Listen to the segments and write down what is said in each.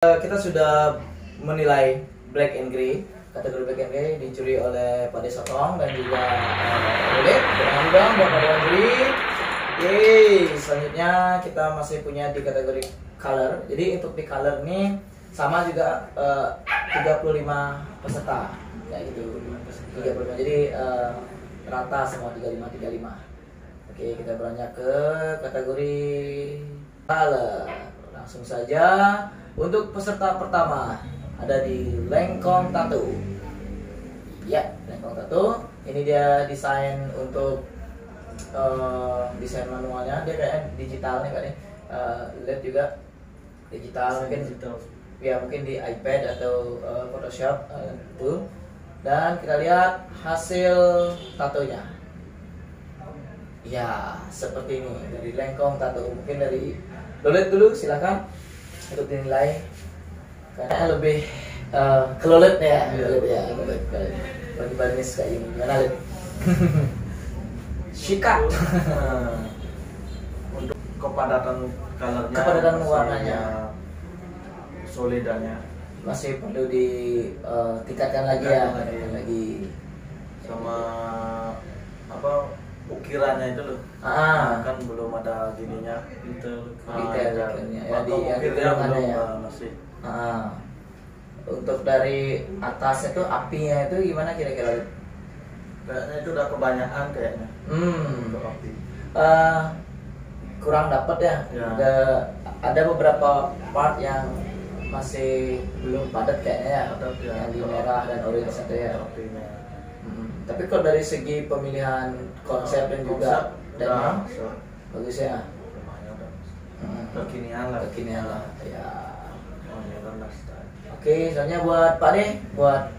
Kita sudah menilai Black and Grey. Kategori Black and Grey dicuri oleh Pak Desotong dan juga Olet. Jangan dong buat Pak Juri. Yeay, selanjutnya kita masih punya di kategori color. Jadi untuk di color ini sama juga 35 peserta. Kayak gitu. 35. Jadi rata semua 35. Oke, kita beranjak ke kategori color. Langsung saja. Untuk peserta pertama ada di Lengkong Tattoo. Ya, Lengkong Tattoo. Ini dia desain untuk desain manualnya. Dia kayak digital nih kayaknya. Lihat juga digital mungkin. Ya mungkin di iPad atau Photoshop itu. Dan kita lihat hasil tatonya. Ya, seperti ini dari Lengkong Tattoo. Mungkin dari Lolet dulu, silakan untuk dinilai karena lebih kelolet ya, bagi baris kayak ini gimana Lid? Sikat. Untuk kepadatan colornya, kepadatan warnanya, solidannya masih perlu ditingkatkan lagi ya, lagi sama apa ukirannya itu loh. Kan belum ada gininya detailnya ya, di ukirnya belum ya. Masih. Untuk dari atasnya tuh apinya itu gimana kira-kira? Kayaknya itu udah kebanyakan kayaknya. Untuk api. Kurang dapat ya. Ada beberapa part yang masih belum padat kayaknya ya. Yang di merah dan orange itu ya. Apinya. Tapi kalau dari segi pemilihan konsep dan juga dan bagus ya. Kekinian lah ya. Oke, soalnya buat Pak De, buat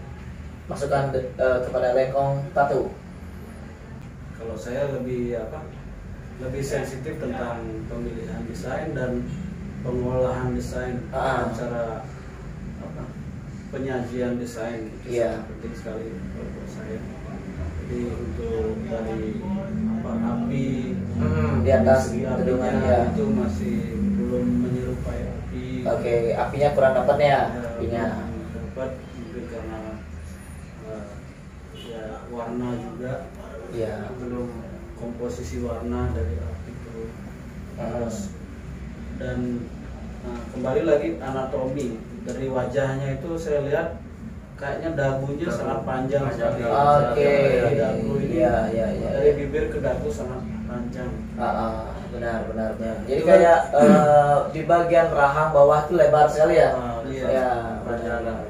masukan kepada Lengkong Tattoo. Kalau saya lebih sensitif tentang pemilihan desain dan pengolahan desain, cara penyajian desain itu sangat penting sekali buat saya. Jadi untuk dari api di atas gedungnya itu masih belum menyerupai api. Oke, apinya kurang dapat ya. Apinya dapat mungkin karena ya warna juga. Ya. Belum komposisi warna dari api itu. Dan kembali lagi anatomi dari wajahnya itu saya lihat kayaknya dagunya sangat panjang sekali. Oke. Dagu ini dari bibir ke dagu sangat panjang. Benar. Jadi kayak di bagian rahang bawah itu lebar sekali ya. Benar.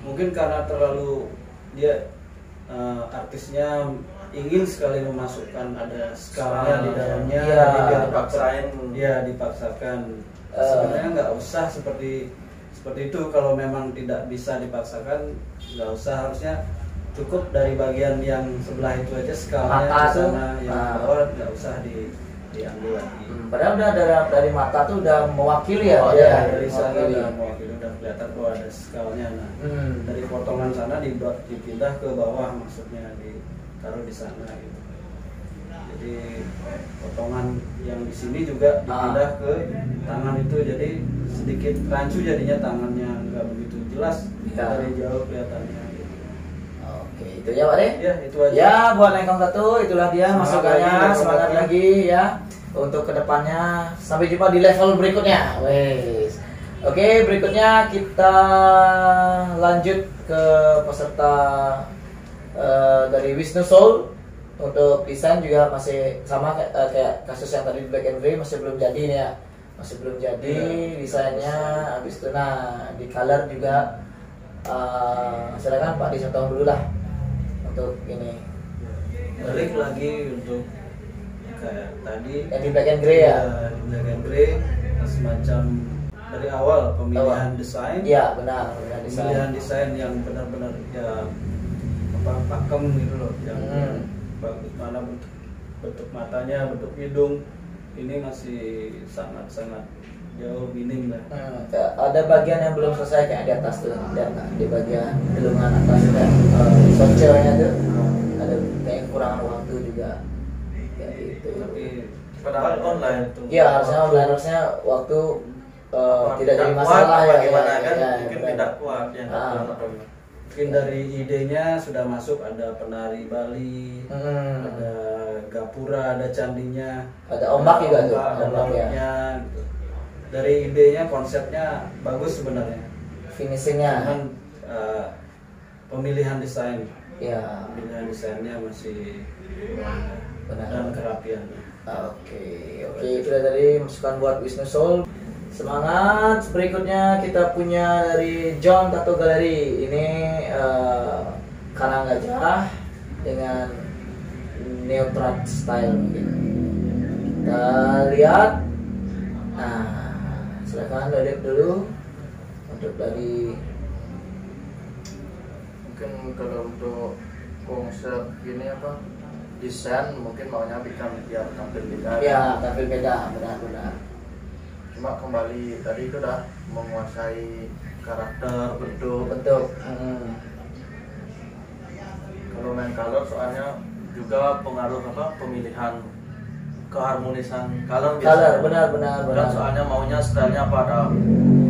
Mungkin karena terlalu dia artisnya ingin sekali memasukkan ada skalanya di dalamnya, jadi dia dipaksakan. Sebenarnya nggak usah seperti itu. Kalau memang tidak bisa dipaksakan, nggak usah, harusnya cukup dari bagian yang sebelah itu aja skalanya di sana, yang bawah nggak usah diambil lagi. Padahal udah dari mata tuh udah mewakili ya. Dari sana udah mewakili, udah kelihatan bahwa ada skalanya. Dari potongan sana dipindah ke bawah, maksudnya ditaruh di sana gitu. Jadi potongan yang di sini juga dipindah ke tangan itu, jadi sedikit rancu jadinya tangannya, nggak begitu jelas dari jauh kelihatannya. Oke, itu ya Pak De? Ya, itu aja. Ya, buat Lengkong Tattoo itulah dia masukannya, semangat lagi ya untuk kedepannya. Sampai jumpa di level berikutnya. Wes. Oke, berikutnya kita lanjut ke peserta dari Wisnu Soul. Untuk desain juga masih sama kayak kasus yang tadi di Black and Grey, masih belum jadi nih ya. Masih belum jadi desainnya. Habis itu di color juga silakan Pak Desotong dulu lah untuk ini. Balik lagi untuk kayak tadi yang di Black and Grey ya. Di Black and Grey semacam dari awal pemilihan desain. Iya, benar. Pemilihan desain yang benar-benar ya pakem gitu loh, yang bagus, mana bentuk matanya, bentuk hidung, ini masih sangat jauh minim lah. Ada bagian yang belum selesai kayak di atas tuh, di bagian gelungan atas dan soncelnya tuh ada kayak kekurangan waktu juga kayak gitu. Tapi padahal online tuh. Iya, harusnya waktu tidak jadi masalah ya, gimana kan? ya, Mungkin benar. tidak kuat yang atau gimana. Mungkin dari idenya sudah masuk, ada penari Bali, ada gapura, ada candinya, Ada ombak juga tuh, ada ombaknya. lautnya, gitu. Dari idenya, konsepnya bagus sebenarnya. Finishingnya. Cuman pemilihan desain, Ya. pemilihan desainnya masih Benar. dan kerapiannya. Oke, itu dari masukan buat Wisnu Soul. Semangat. Berikutnya kita punya dari John Tattoo Gallery. Ini karang gajah dengan neutral style mungkin. Kita lihat. Nah, silakan lihat dulu untuk dari Mungkin kalau untuk konsep gini apa desain mungkin maunya biar tampil beda. ya tampil beda, benar-benar. Cuma kembali tadi itu udah menguasai karakter bentuk. Kalau main color soalnya juga pengaruh apa pemilihan keharmonisan color Color, benar. Kan soalnya maunya stylenya apa, ada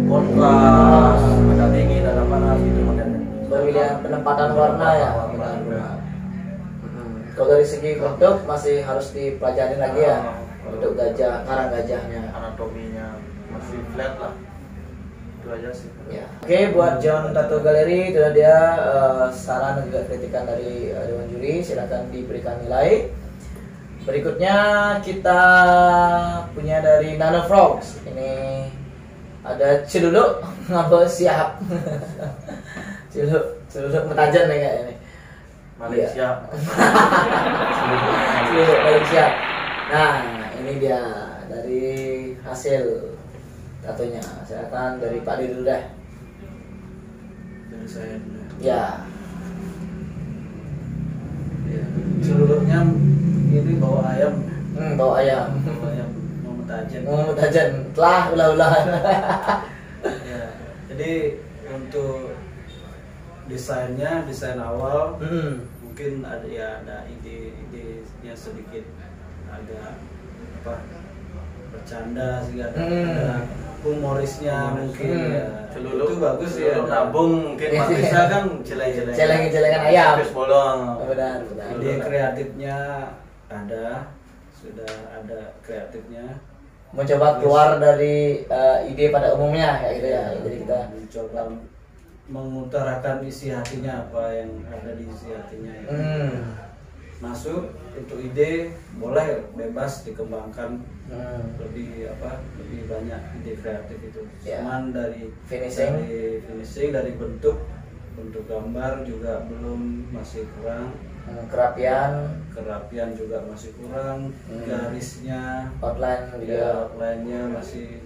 kontras, ada dingin, ada panas gitu modelnya. Pemilihan penempatan warna ya, benar. Kalau dari segi bentuk masih harus dipelajari lagi ya, bentuk gajah, karang gajahnya. Anatominya masih flat lah. Itu aja sih. Ya. Oke, buat John Tattoo Gallery itu dia saran dan juga kritikan dari Dewan Juri, silakan diberikan nilai. Berikutnya kita punya dari Nano Frogs. Ini ada Ciluduk ngapa siap. Ciluduk metajan nih kayak ini. Malaysia. Ciluduk Malaysia. Nah, ini dia dari hasil tatonya. Silakan dari Pak Didi dulu deh. Dari saya dulu. Ya. Ya. Celuluknya ini bawa ayam. Bawa ayam. Bawa ayam mau metajen. Metajan telah ulah-ulahan. Ya. Jadi untuk desainnya, desain awal mungkin ada ide-idenya sedikit agak apa bercanda sih, ada humorisnya mungkin ya. Celuluk Itu bagus ya. Celuluk nabung mungkin bisa kan Celengan ayam. Tipis bolong. Benar. Ide kreatifnya sudah ada kreatifnya. Mencoba keluar dari ide pada umumnya kayak gitu ya. Jadi kita mencoba mengutarakan isi hatinya, apa yang ada di isi hatinya ya. Masuk untuk ide boleh bebas dikembangkan, lebih banyak ide kreatif itu. Ya. Cuman dari finishing, dari bentuk gambar juga masih kurang. Kerapian juga masih kurang. Garisnya, outline juga. outline-nya masih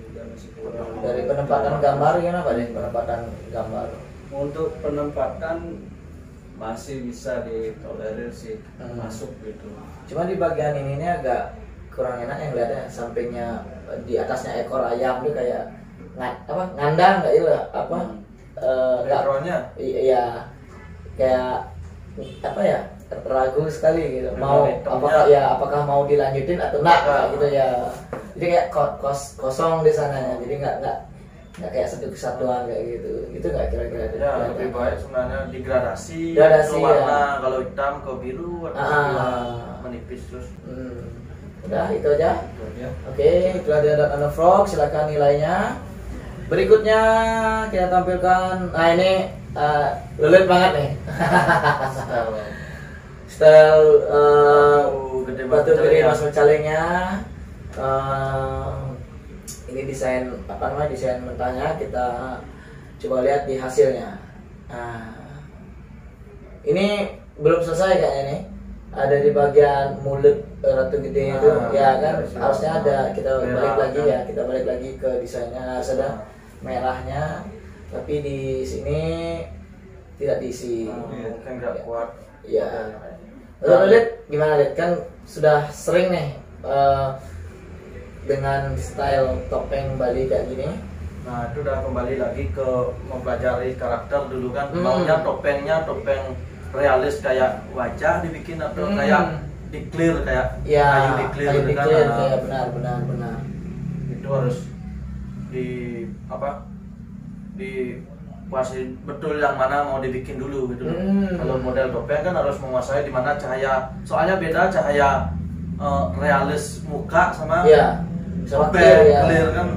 kurang. Dari penempatan gambar gimana Pak? Dari penempatan gambar. Untuk penempatan masih bisa ditolerir sih, masuk gitu. Cuma di bagian ini agak kurang enak yang lihatnya, sampingnya di atasnya ekor ayam itu kayak ngandang nggak itu Backgroundnya iya kayak apa ya, ragu sekali gitu. Apakah mau dilanjutin atau enggak gitu ya. Jadi kayak kosong di sananya. Jadi nggak kayak satu kesatuan kayak gitu. Itu nggak kira-kira ya lebih baik sebenarnya degradasi ya. warna, kalau hitam ke biru atau menipis terus. Udah itu aja. Oke, itu ada Nano Frog, silakan nilainya. Berikutnya kita tampilkan. Nah ini lelet banget nih. Style batu gede Mas Mencalengnya. Ini desain desain mentahnya, kita coba lihat di hasilnya. Ini belum selesai kayaknya nih. Ada di bagian mulut ratu gede itu, ya kan harusnya ada. Kita balik lagi ke desainnya, harus ada merahnya. Tapi di sini tidak diisi. Mungkin nggak kuat. Ya. Lalu lihat gimana lihat kan sudah sering nih dengan style topeng Bali kayak gini. Nah itu udah kembali lagi ke mempelajari karakter dulu kan. Maunya topengnya topeng realis kayak wajah dibikin atau kayak di-clear kayak kayu di-clear gitu kan. Kayak benar. Itu harus di apa dikuasai betul yang mana mau dibikin dulu gitu. Kalau model topeng kan harus menguasai di mana cahaya, soalnya beda cahaya realis muka sama topeng clear kan,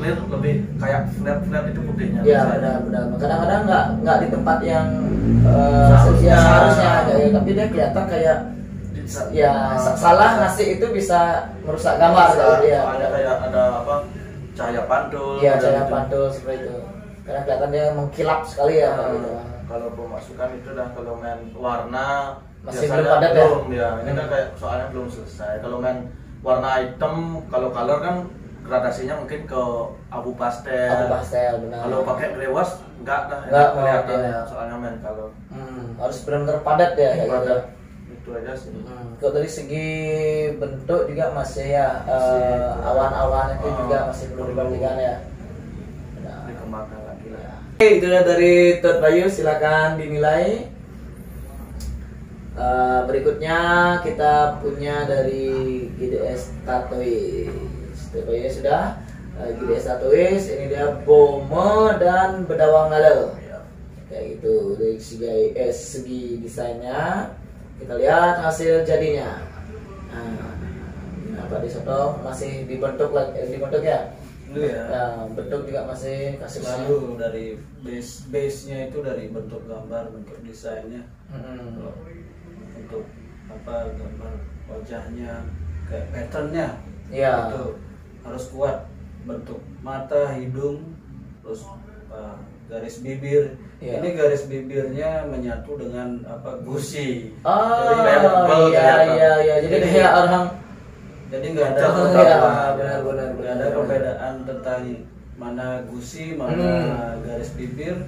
clear lebih kayak flat itu putihnya. Ya benar. Kadang-kadang nggak di tempat yang seharusnya kayak, tapi dia kelihatan kayak salah ngasih itu bisa merusak gambar gitu ya. Soalnya kayak ada apa cahaya pantul. Iya, cahaya pantul seperti itu. Karena kelihatan dia mengkilap sekali ya gitu. Kalau pemasukan itu dan kalau main warna masih biasanya belum padat ya. Ini kan kayak soalnya belum selesai. Kalau main warna hitam, kalau color kan gradasinya mungkin ke abu pastel. Benar. Kalau pakai grey wash enggak kelihatan soalnya main color. Harus benar-benar padat ya kayak gitu. Itu aja sih. Kalau dari segi bentuk juga masih ya awan-awan itu juga masih perlu diperhatikan ya. Dikembangkan lagi lah. Oke, itu dari Tot Bayu, silakan dinilai. Berikutnya kita punya dari GDS Tatois. Tot Bayu sudah. GDS Tatois ini dia Bome dan Bedawang Nada. Kayak gitu dari segi desainnya. Kita lihat hasil jadinya. Pak Disotong masih dibentuk ya. Bentuk juga masih kasih lalu dari base-nya itu dari bentuk gambar, bentuk desainnya. Untuk apa gambar wajahnya, kayak patternnya. Itu harus kuat, bentuk mata, hidung, terus garis bibir. Ini garis bibirnya menyatu dengan apa gusi. Jadi kayak orang. Jadi nggak ada benar. Ada perbedaan tentang mana gusi, mana garis bibir.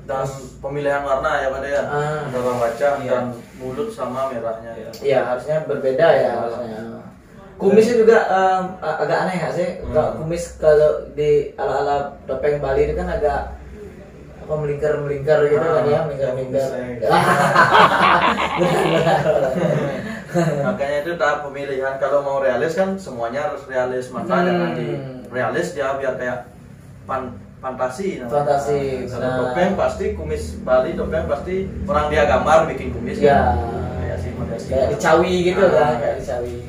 Dan pemilihan warna ya Pak ya. Antara wajah dan mulut sama merahnya. Iya, harusnya berbeda ya harusnya. Kumisnya juga agak aneh nggak sih? Kumis kalau di ala-ala topeng Bali itu kan agak melingkar gitu kan ya, melingkar. Makanya itu tahap pemilihan, kalau mau realis kan semuanya harus realis, maka jangan di realis dia biar kayak fantasi. Kalau topeng pasti kumis Bali, topeng pasti orang dia gambar bikin kumis. Kayak dicawi gitu kan, kayak dicawi.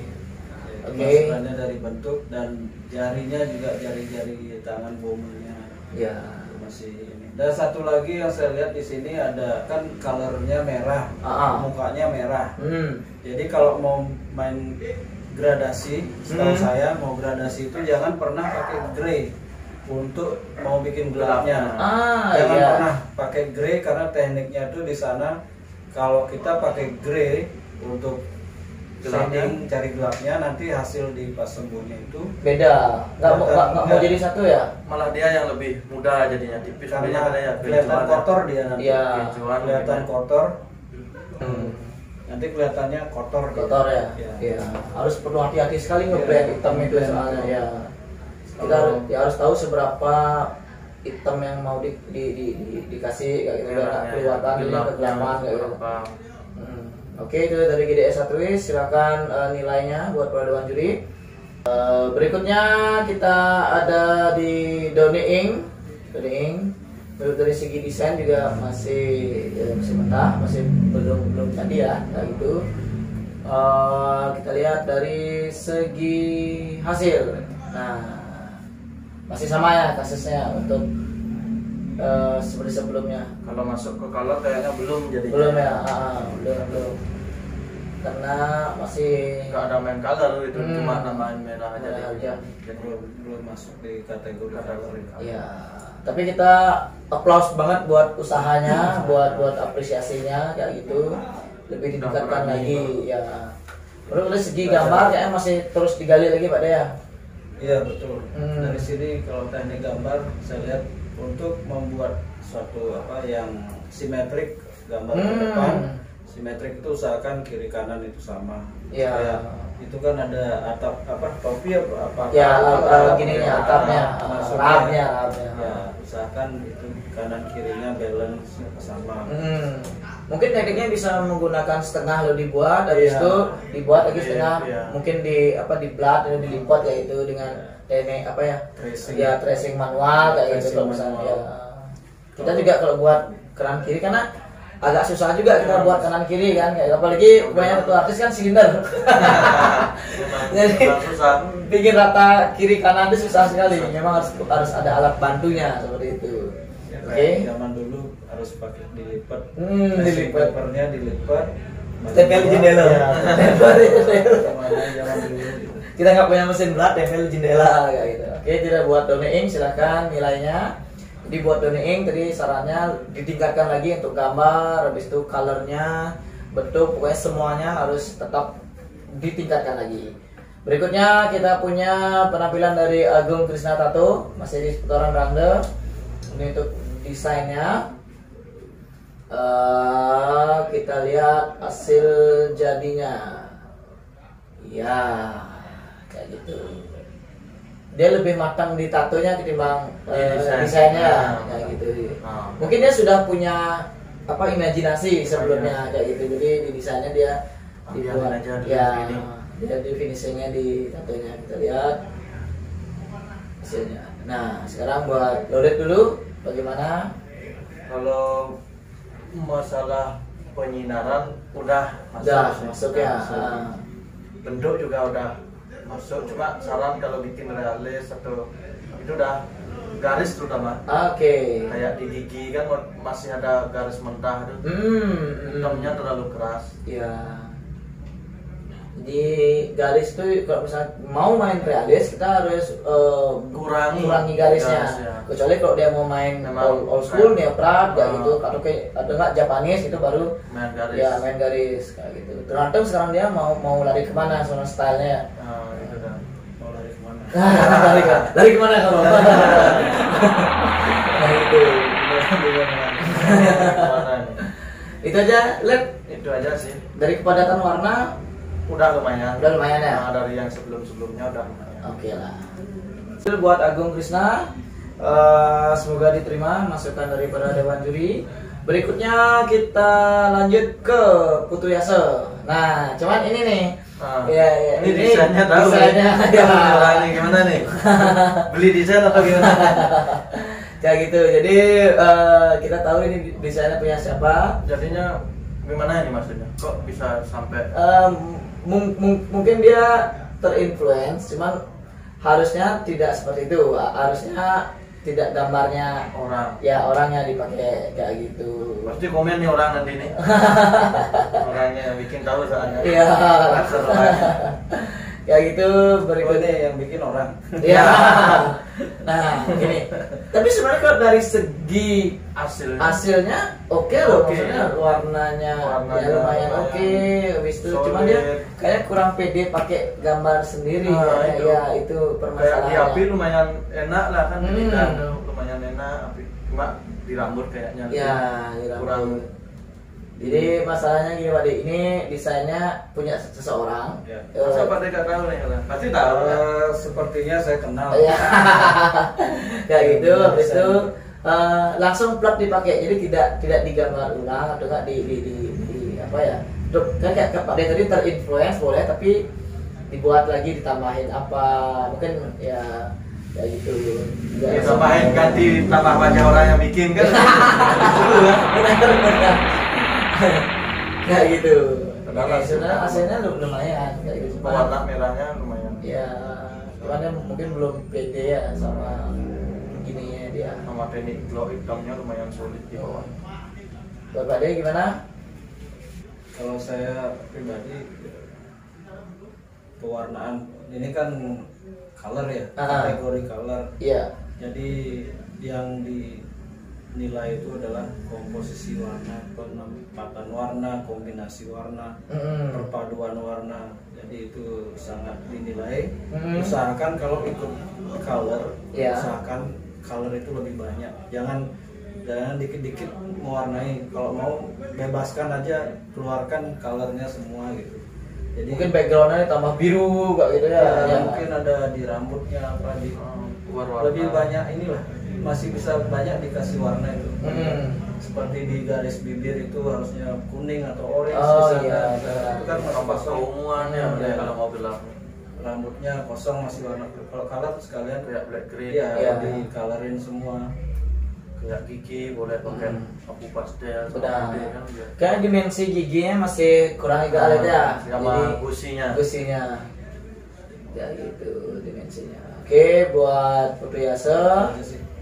Masukannya dari bentuk dan jarinya juga jari-jari tangan bomenya. Masih ini. Dan satu lagi yang saya lihat di sini ada kan colornya merah, mukanya merah. Jadi kalau mau main gradasi, setahu saya mau gradasi itu jangan pernah pakai grey untuk mau bikin gelapnya. Jangan pernah pakai grey karena tekniknya tuh di sana kalau kita pakai grey untuk shading cari gelapnya, nanti hasil di pas sembuhnya itu beda, nggak mau jadi satu ya, malah dia yang lebih mudah jadinya, tipis karena kelihatan kotor dia nanti. Kelihatan kotor. Nanti kelihatannya kotor ya. Harus perlu hati-hati sekali ngeblend hitam itu soalnya ya. Kita harus tahu seberapa hitam yang mau dikasih kayak gitu, kelihatan ini kegelapan kayak gitu. Oke, itu dari GDS Tatois, silakan nilainya buat para dewan juri. Berikutnya kita ada di Doni Ing. Menurut dari segi desain juga masih mentah, masih belum tadi ya, kayak gitu. Kita lihat dari segi hasil. Nah, masih sama ya kasusnya untuk seperti sebelumnya. Kalau masuk ke color kayaknya belum jadi. Belum ya, belum. Karena masih nggak ada main color itu, cuma nambahin merah aja. Jadi belum masuk di kategori color. Iya. Tapi kita applause banget buat usahanya, buat apresiasinya kayak gitu. Lebih ditingkatkan lagi ya. Menurut dari segi gambar kayaknya masih terus digali lagi Pak Dea. Iya betul. Dari sini kalau teknik gambar saya lihat untuk membuat suatu apa yang simetrik gambar ke depan, simetrik itu usahakan kiri kanan itu sama. Iya. itu kan ada atap topi apa ya gini ya atapnya rapnya ya usahakan itu kanan kirinya balance sama. Mungkin tekniknya bisa menggunakan setengah lo dibuat, habis itu dibuat lagi setengah, mungkin di blat atau dilipat kayak itu dengan teknik tracing manual kayak gitu kalau misalnya. Kita juga kalau buat kanan kiri karena agak susah juga kita buat kanan kiri kan, kayak apalagi banyak satu artis kan silinder. Jadi bikin rata kiri kanan itu susah sekali. Memang harus ada alat bantunya seperti itu. Oke. Zaman dulu harus pakai dilipat. Dilipat. Papernya dilipat. Tempel di jendela. Tempel di jendela. Zaman dulu. Kita nggak punya mesin blat, tempel di jendela kayak gitu. Oke, tidak buat donning silakan nilainya. Dibuat donning tadi sarannya ditingkatkan lagi untuk gambar, habis itu colornya, bentuk, pokoknya semuanya harus tetap ditingkatkan lagi. Berikutnya kita punya penampilan dari Agung Krishna Tato, masih di seputaran Rangde. Ini untuk desainnya. Kita lihat hasil jadinya. Ya, kayak gitu. Dia lebih matang di tatonya ketimbang desainnya kayak gitu. Mungkin dia sudah punya imajinasi sebelumnya kayak gitu. Jadi di desainnya dia dibuat dia di finishingnya di tatonya. Kita lihat hasilnya. Nah, sekarang buat loaded dulu bagaimana? Kalau masalah penyinaran udah masuk ya. Bentuk juga udah masuk, cuma saran kalau bikin realis atau itu udah garis terutama. Oke. Kayak di gigi kan masih ada garis mentah tuh. Hitamnya terlalu keras. Iya. Di garis tuh kalau misalnya mau main realis kita harus kurangi garisnya. Kecuali kalau dia mau main old school neoprak kayak gitu atau enggak Japanese itu baru main garis. Ya main garis kayak gitu. Tergantung sekarang dia mau lari kemana soal stylenya. Itu dah. Mau lari kemana? Lari kemana kamu? Nah itu. Itu aja, Lep. Itu aja sih. Dari kepadatan warna udah lumayan ya. Dari yang sebelumnya udah lumayan. Oke lah. Buat Agung Krishna, semoga diterima masukan daripada Dewan Juri. Berikutnya kita lanjut ke Putu Yase. Nah, cuman ini nih. Ini desainnya tahu. Desainnya ini gimana nih? Beli desain atau gimana? Ya gitu. Jadi kita tahu ini desainnya punya siapa. Jadinya gimana ini maksudnya? Kok bisa sampai mungkin dia terinfluence, cuman harusnya tidak seperti itu. Harusnya tidak gambarnya orangnya dipakai kayak gitu. Pasti komen nih orang nanti nih. Orangnya yang bikin tahu soalnya. Iya. Kayak gitu. Berikutnya yang bikin orang. Iya. Nah ini. Tapi sebenarnya kalau dari segi hasilnya oke loh. Maksudnya warnanya ya lumayan oke. Habis itu cuman dia kayak kurang pede pakai gambar sendiri. Ya itu permasalahannya. Kayak di HP lumayan enak lah kan. Lumayan enak. Cuma di rambut kayaknya. Ya di rambut. Kurang. Jadi masalahnya gini Pak, ini desainnya punya seseorang. Ya. Masa Pak Dek tahu nih? Pasti tahu. Sepertinya saya kenal. Ya. Kayak gitu, habis itu langsung plat dipakai. Jadi tidak digambar ulang atau enggak di apa ya? Kan kayak Pak Dek tadi terinfluence boleh, tapi dibuat lagi ditambahin apa? Mungkin ya kayak gitu. Ditambahin ganti tambah wajah orang yang bikin kan. Benar. Kayak gitu. Sebenarnya hasilnya lumayan kayak gitu. Warna merahnya lumayan. Ya, cuman mungkin belum pede ya sama gininya dia. Sama teknik glow hitamnya lumayan sulit di bawah. Bapak dia gimana? Kalau saya pribadi pewarnaan ini kan color ya, kategori color. Iya. Jadi yang dinilai itu adalah komposisi warna, penempatan warna, kombinasi warna, perpaduan warna. Jadi itu sangat dinilai. Usahakan kalau ikut color, usahakan color itu lebih banyak. Jangan dikit-dikit mewarnai. Kalau mau bebaskan aja, keluarkan colornya semua gitu. Jadi mungkin backgroundnya tambah biru kayak gitu ya. Ya, mungkin ada di rambutnya apa di lebih banyak inilah, masih bisa banyak dikasih warna itu. Seperti di garis bibir itu harusnya kuning atau orange di sana. Itu kan tambah keunguannya kalau mau bilang. Rambutnya kosong masih warna, kalau color sekalian kayak black green di colorin semua. Kayak gigi boleh pakai abu pastel. Udah. Kayak dimensi giginya masih kurang agak ya. Sama gusinya. Ya gitu dimensinya. Oke, buat Pupriasa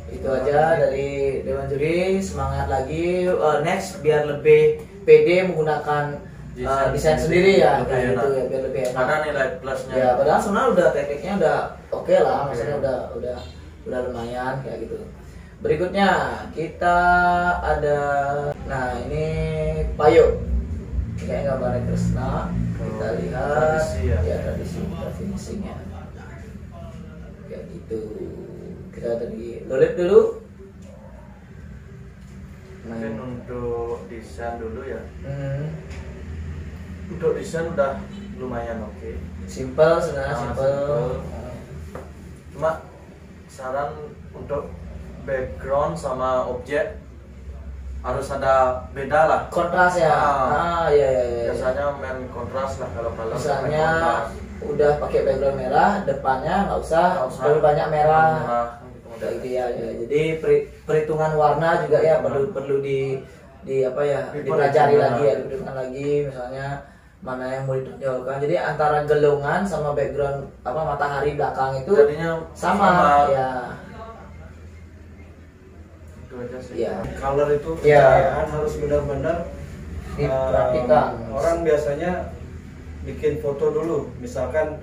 itu aja dari Dewan Juri. Semangat lagi. Next biar lebih pede menggunakan desain sendiri ya, kayak gitu ya, biar lebih enak. Ada nilai plusnya. Ya, padahal sebenarnya udah tekniknya udah oke lah, maksudnya udah lumayan kayak gitu. Berikutnya kita ada, nah ini Payo, kayak gambarnya Kresna. Kita lihat tradisi finishingnya kayak gitu. Kita tadi lolet dulu. Mungkin untuk desain dulu ya. Untuk desain udah lumayan oke. Simple sebenarnya, simple. Cuma saran untuk background sama objek harus ada beda lah. Kontras ya. Iya. Biasanya main kontras lah kalau misalnya udah pakai background merah, depannya nggak usah terlalu banyak merah. Kayak gitu ya. Jadi perhitungan warna juga ya perlu di apa ya, dipelajari lagi ya, diperhitungkan lagi misalnya mana yang mau ditonjolkan. Jadi antara gelungan sama background apa matahari belakang itu jadinya sama. Ya. Itu aja sih. Ya. Color itu pencahayaan harus benar-benar diperhatikan. Orang biasanya bikin foto dulu, misalkan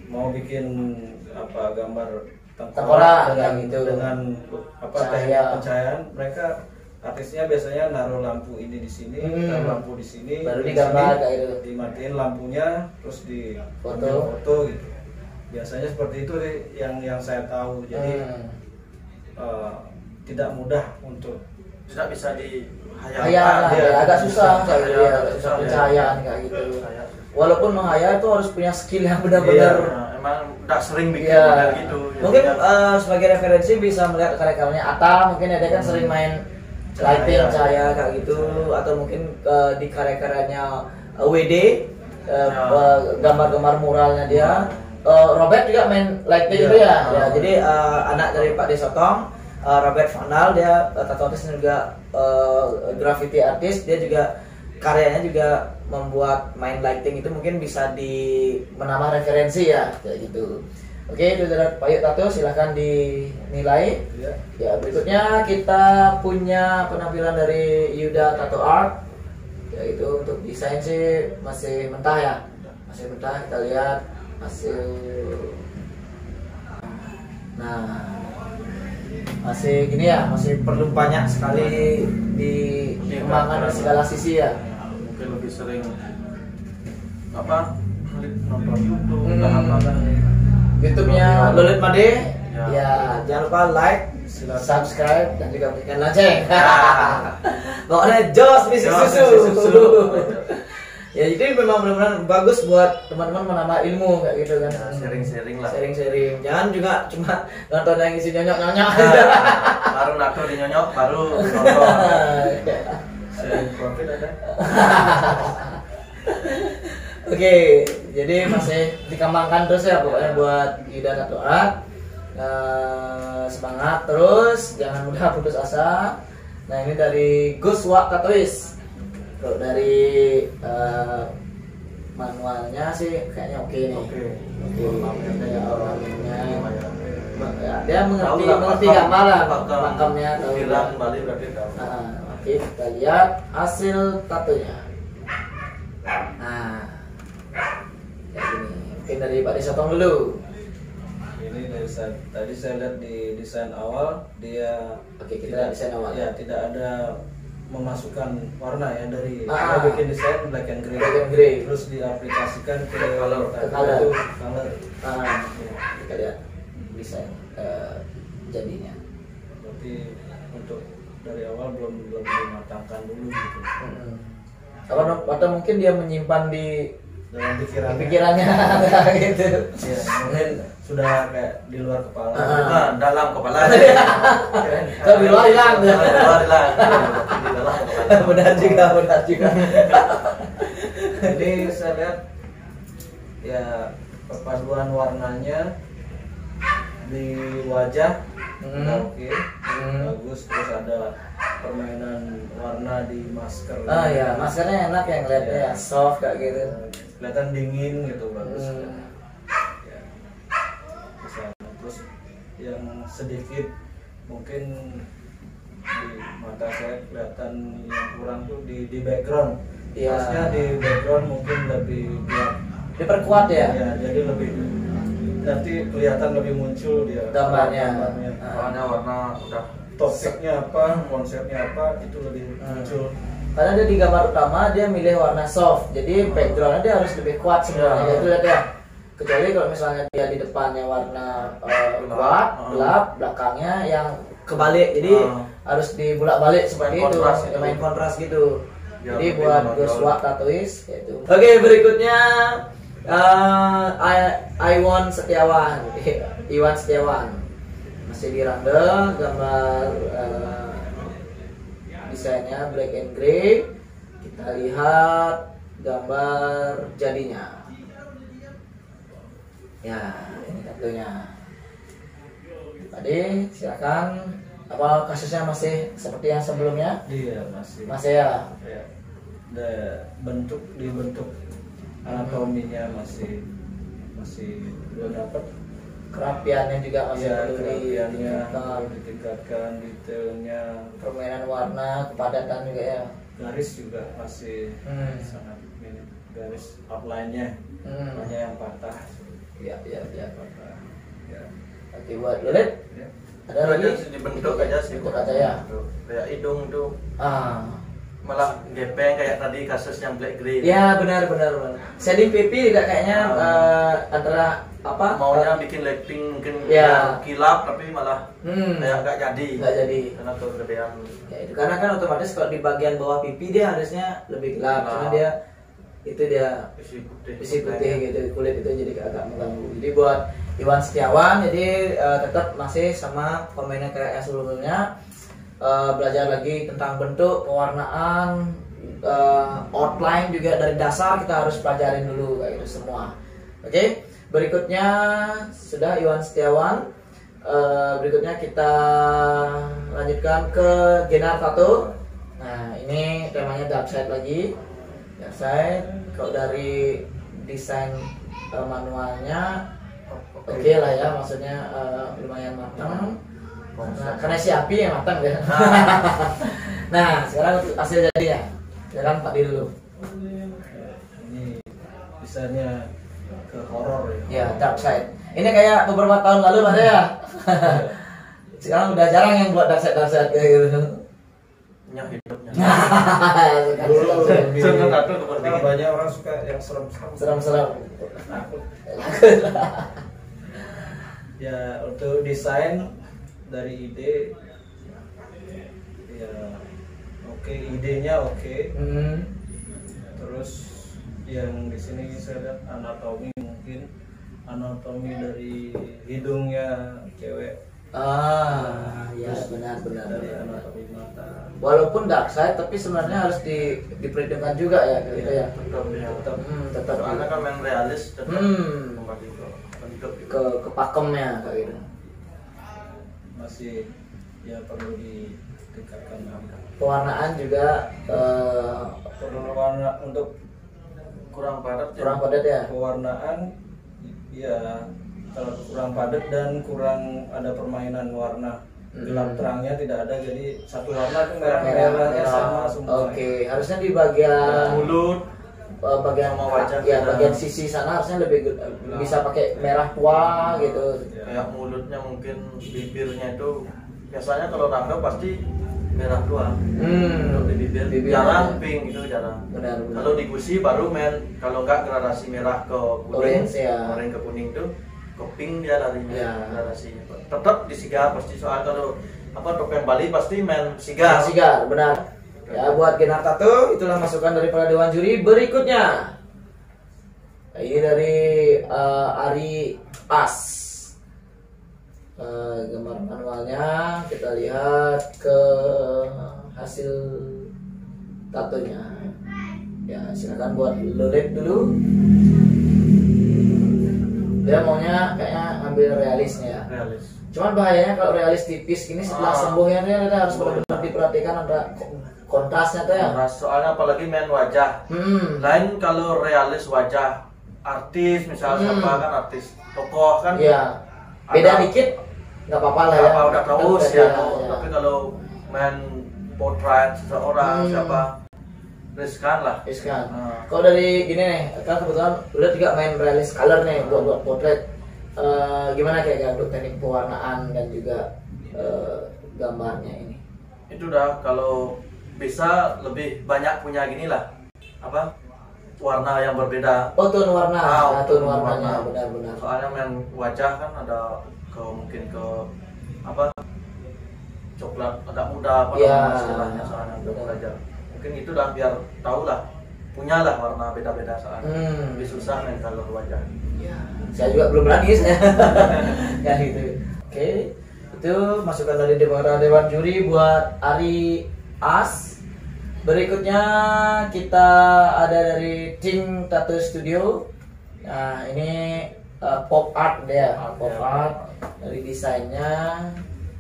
mau bikin apa gambar tengkorak dengan apa teknik pencahayaan, mereka artisnya biasanya naruh lampu ini di sini, naruh lampu di sini, baru digambar kayak gitu. Dimatiin lampunya, terus di foto gitu. Biasanya seperti itu yang saya tahu. Jadi tidak mudah untuk tidak bisa dihayal. Agak susah kayak gitu ya, susah pencahayaan kayak gitu. Walaupun menghayal itu harus punya skill yang benar-benar. Emang udah sering bikin model gitu. Mungkin sebagai referensi bisa melihat karya-karyanya Atta, mungkin dia kan sering main lighting cahaya kayak gitu, atau mungkin di karya-karyanya WD gambar-gambar muralnya dia. Robert juga main lighting itu ya. Jadi anak dari Pak Desotong, Robert Vandal, dia tattoo artist juga graffiti artist, dia juga karyanya juga membuat main lighting itu, mungkin bisa menambah referensi ya kayak gitu. Oke, itu dari Pak Yuk Tato, silahkan dinilai. Ya, berikutnya kita punya penampilan dari Yuda Tato Art. Ya, itu untuk desain sih masih mentah ya. Masih mentah, kita lihat hasil. Nah, masih gini ya, masih perlu banyak sekali dikembangkan dari segala sisi ya. Mungkin lebih sering apa nonton YouTube, apa kan YouTube-nya Lolet Made. Ya, jangan lupa like, subscribe, dan juga berikan lonceng. Pokoknya jos bisnis susu. Ya, jadi memang benar-benar bagus buat teman-teman menambah ilmu kayak gitu kan. Sharing-sharing lah. Sharing-sharing. Jangan juga cuma nonton yang isi nyonyok-nyonyok. Baru nato di nyonyok, baru nonton. Sharing profit ada. Oke, jadi masih dikembangkan terus ya pokoknya buat Yuda Tato Art. Semangat terus, jangan mudah putus asa. Nah, ini dari Guswa Katois. Kalau dari manualnya sih kayaknya oke nih. Oke. Dia mengerti gambar lah, pakamnya tahu. Bali berarti tahu. Oke, kita lihat hasil tatonya. Nah, kayak gini. Mungkin dari Pak Desotong dulu. Ini dari tadi saya lihat di desain awal dia. Oke, kita lihat desain awal. Ya, tidak ada memasukkan warna ya dari saya bikin desain black and gray. Terus diaplikasikan ke color. Kita lihat desain jadinya. Berarti untuk dari awal belum dimatangkan dulu gitu. Atau mungkin dia menyimpan di dalam pikirannya gitu. Ya, mungkin sudah kayak di luar kepala. Dalam kepala. Kalau di luar hilang. Di luar hilang. Benar juga. Jadi saya lihat ya perpaduan warnanya di wajah udah oke, bagus. Terus ada permainan warna di masker. Ya maskernya enak ya ngeliatnya ya, soft kayak gitu. Kelihatan dingin gitu, bagus. Ya. Terus yang sedikit mungkin di mata saya kelihatan yang kurang tuh di background. Harusnya di background mungkin lebih gelap, diperkuat ya. Ya, jadi lebih nanti kelihatan lebih muncul dia gambarnya. Soalnya warna udah topiknya apa, konsepnya apa, itu lebih muncul. Karena dia di gambar utama dia milih warna soft, jadi backgroundnya dia harus lebih kuat sebenarnya. Itu lihat ya. Kecuali kalau misalnya dia di depannya warna kuat, gelap, belakangnya yang kebalik, jadi harus dibulak-balik seperti itu, main kontras gitu. Jadi buat Joshua Tatois gitu. Oke, berikutnya Iwan Setiawan, Iwan Setiawan masih di Randall, gambar desainnya black and gray. Kita lihat gambar jadinya. Ya, ini tatonya. Tadi silakan. Apa kasusnya masih seperti yang sebelumnya? Iya, masih ya. Bentuk anatominya masih belum dapat. Kerapiannya juga masih perlu ditingkatkan, detailnya, permainan warna, kepadatan juga ya. garis juga masih sangat minim, garis outline-nya banyak yang patah. Iya Patah. Ya. Oke, buat Lulit ada lagi dibentuk aja sih, bentuk aja ya. Kayak hidung tuh malah gepeng kayak tadi kasus yang black grey. Ya benar. Shading pipi juga kayaknya antara apa? Maunya bikin lighting mungkin ya kilap tapi malah kayak nggak jadi. Karena kegedean. Ya itu karena kan otomatis kalau di bagian bawah pipi dia harusnya lebih gelap karena dia isi putih gitu, kulit itu jadi agak mengganggu. Jadi buat Iwan Setiawan jadi tetap masih sama permainan kayak yang sebelumnya. Belajar lagi tentang bentuk, pewarnaan, outline juga dari dasar kita harus pelajarin dulu kayak gitu semua. Oke, berikutnya sudah Iwan Setiawan. Berikutnya kita lanjutkan ke Genar Tato. Nah ini temanya dark side lagi. Dark side. Kalau dari desain manualnya oke lah ya, maksudnya lumayan matang. Karena si api yang matang deh. Nah sekarang untuk hasil jadinya, sekarang Pak Di dulu. Ini desainnya ke horor ya. Ya, dark side. Ini kayak beberapa tahun lalu Pak ya. Sekarang udah jarang yang buat dark side kayak gitu. Nyak hidupnya. Banyak orang suka yang serem-serem. Ya untuk desain dari ide ya oke, idenya oke. Terus yang di sini saya lihat anatomi, mungkin anatomi dari hidungnya cewek. Ya benar. Dari anatomi mata. Walaupun dark side tapi sebenarnya harus diperhitungkan juga ya gitu ya. Tetap. Soalnya kan main realis tetap kembali ke bentuk ke pakemnya kayak gitu. Masih ya perlu ditingkatkan. Pewarnaan juga perlu warna untuk kurang padat ya. Pewarnaan ya kalau kurang padat dan kurang ada permainan warna. Gelap terangnya tidak ada, jadi satu warna itu merah-merahnya sama semua. Oke, harusnya di bagian mulut, bagian wajah ya, bagian sisi sana harusnya lebih bisa pakai merah tua gitu. Kayak mulutnya mungkin, bibirnya itu biasanya kalau rangga pasti merah tua. Untuk di bibir jarang pink, itu jarang. Benar. Kalau di gusi baru main, kalau enggak gradasi merah ke kuning, orange ya. Orange ke kuning tuh ke pink dia larinya gradasinya. Tetap di sigar pasti, soal kalau topeng Bali pasti main sigar. Sigar, benar. Ya buat Genar Tato itulah masukan dari para dewan juri. Berikutnya Nah, ini dari Ari As. Gambar manualnya, kita lihat ke hasil tatonya. Ya, silakan buat lo lihat dulu. Dia maunya kayaknya ambil realisnya. Realis. Cuman bahayanya kalau realis tipis gini setelah sembuhnya dia harus benar-benar diperhatikan ada kontrasnya tuh ya. Kontras, soalnya apalagi main wajah. Lain kalau realis wajah artis misalnya siapa kan artis tokoh kan. Iya. Beda dikit nggak apa-apa lah ya. Udah terus ya. Tapi kalau main potret seseorang siapa riskan lah. Riskan. Kalau dari gini nih, kan kebetulan udah juga main realis color nih buat potret. Gimana kayak untuk teknik pewarnaan dan juga gambarnya ini? Itu udah kalau bisa lebih banyak punya gini lah apa warna yang berbeda. Oh, tone warna, tone warnanya benar-benar. Soalnya main wajah kan ada mungkin ke apa coklat agak muda apa istilahnya soalnya belajar. Mungkin itu udah biar tahu lah punya lah warna beda-beda soalnya. Lebih susah main color wajah. Ya, saya juga belum berani saya. Ya gitu. Oke, itu masukan dari Dewan Juri buat Ari As. Berikutnya kita ada dari Ting Tattoo Studio. Nah, ini pop art dia, pop art. Dari desainnya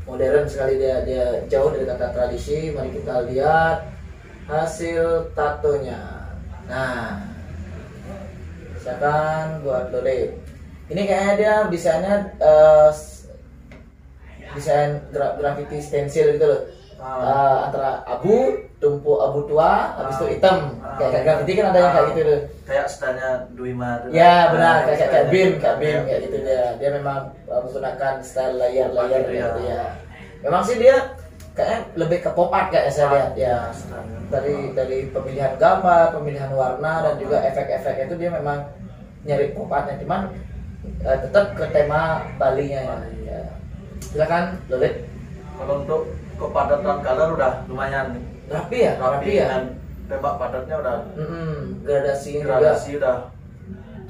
modern sekali dia jauh dari kata tradisi. Mari kita lihat hasil tatonya. Nah, silakan buat Lole. Ini kayaknya dia desainnya desain graffiti stensil gitu loh. Antara abu, tumpuk abu tua, habis itu hitam. Kayak graffiti kan ada yang kayak gitu tuh. Kayak stylenya Duima tuh. Ya benar, kayak BIM kayak gitu dia. Dia memang menggunakan style layer gitu ya. Memang sih dia kayaknya lebih ke pop art kayak saya lihat ya. Dari pemilihan gambar, pemilihan warna dan juga efek-efek itu dia memang nyari pop artnya, cuman tetap ke tema Bali-nya ya. Silakan Lolit. Kalau untuk kepadatan color udah lumayan rapi ya. Dan tembak padatnya udah gradasi udah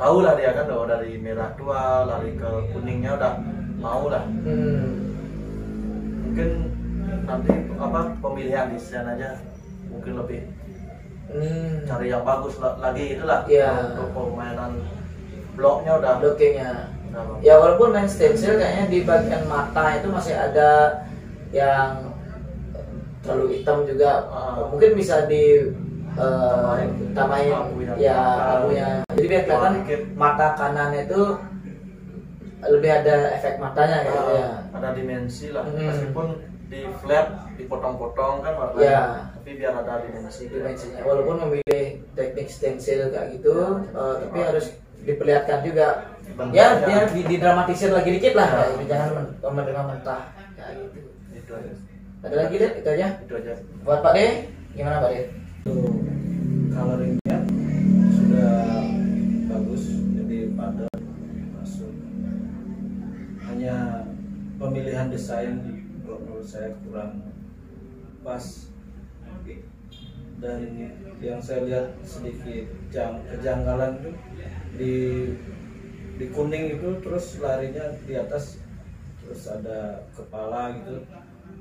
tahu lah dia kan dari merah tua lari ke kuningnya udah mau lah. Mungkin nanti apa pemilihan desain aja mungkin lebih cari yang bagus lagi itulah untuk permainan bloknya udah blockingnya ya, walaupun main stencil kayaknya di bagian mata itu masih ada yang terlalu hitam juga. Mungkin bisa di tambahin abunya jadi biar kelihatan mata kanan itu lebih ada efek matanya gitu ya, ada dimensi lah. Meskipun di flat dipotong-potong kan warnanya tapi biar ada dimensinya walaupun memilih teknik stencil kayak gitu tapi harus diperlihatkan juga ya dia didramatisir lagi dikit lah kayak gitu. Jangan menerima mentah kayak gitu. Itu aja. Ada lagi deh, itu aja buat Pak De. Gimana Pak De? Coloringnya sudah bagus, jadi padat masuk. Hanya pemilihan desain menurut saya kurang pas, dan yang saya lihat sedikit kejanggalan itu di kuning itu terus larinya di atas terus ada kepala gitu.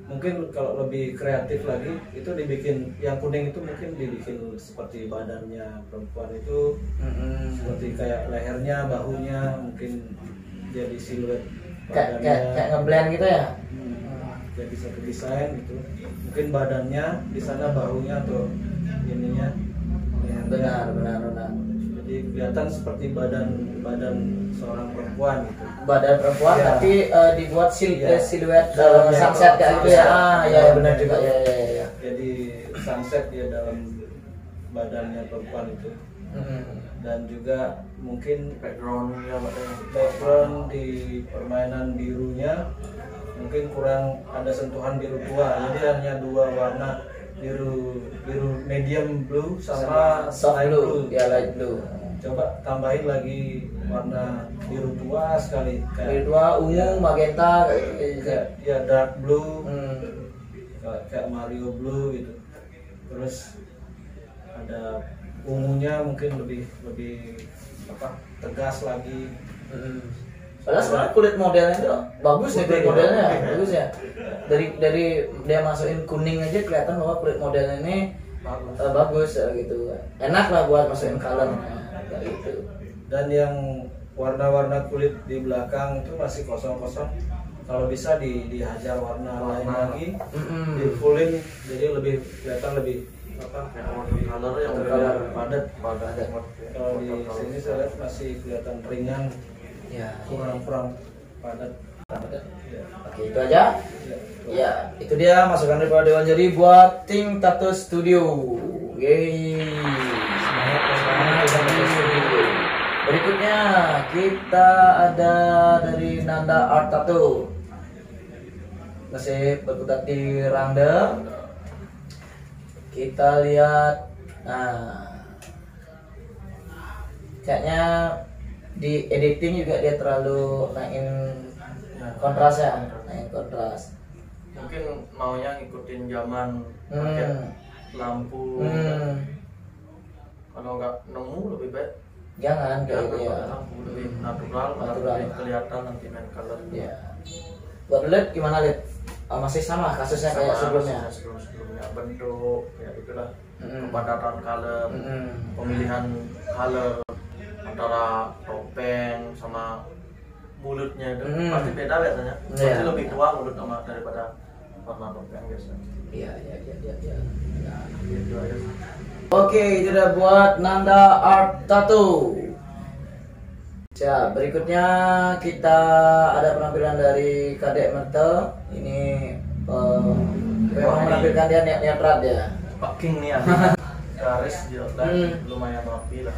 Mungkin kalau lebih kreatif lagi itu dibikin yang kuning itu mungkin dibikin seperti badannya perempuan itu seperti kayak lehernya, bahunya mungkin jadi siluet badannya kayak ngeblend gitu ya. Jadi satu desain gitu. Mungkin badannya di sana, bahunya atau ininya. Ya, benar. Jadi kelihatan seperti badan seorang perempuan gitu. Badan perempuan tapi dibuat siluet sunset kayak gitu ya. Ya benar juga ya. Jadi sunset dia dalam badannya perempuan itu. Dan juga mungkin background di permainan birunya mungkin kurang ada sentuhan biru tua. Jadi hanya dua warna, biru medium blue sama soft blue. Ya light blue. Coba tambahin lagi warna biru tua sekali, biru tua, ungu, magenta kayak ya dark blue, kayak Mario blue gitu. Terus ada ungunya mungkin lebih tegas lagi. Padahal sebenarnya kulit modelnya itu bagus nih, kulit modelnya bagus ya. Dari dia masukin kuning aja kelihatan bahwa kulit modelnya ini bagus gitu. Enak lah buat masukin color kayak gitu. Dan yang warna-warna kulit di belakang itu masih kosong-kosong. Kalau bisa dihajar warna lain lagi, di fullin jadi lebih kelihatan lebih color yang padat. Kalau di sini saya lihat masih kelihatan ringan, kurang padat. Oke, itu aja. Ya, itu dia masukan dari Dewan Juri buat tim Tattoo Studio. Yeay. Semangat. Berikutnya kita ada dari Nanda Art Tattoo. Masih berkutat di Rangda. Kita lihat, kayaknya di editing juga dia terlalu naikin kontras ya, naikin kontras. Mungkin maunya ngikutin zaman pakai lampu. Kalau nggak nemu lebih baik Jangan kayak gitu ya. Lampu lebih natural. Lebih kelihatan nanti main color. Ya. Buat lihat gimana lihat? Masih sama kasusnya kayak sebelumnya. Sebelumnya bentuk kayak itulah. Kepadatan color, pemilihan color antara topeng sama mulutnya itu pasti beda biasanya. Pasti lebih tua mulut sama daripada warna topeng biasanya. Iya. Nah, gitu aja. Oke, itu udah buat Nanda Art Tattoo. Ya, berikutnya kita ada penampilan dari Kadek Mertel. Ini memang menampilkan dia niat ya. Pak King nih ya. Garis di outline lumayan rapi lah.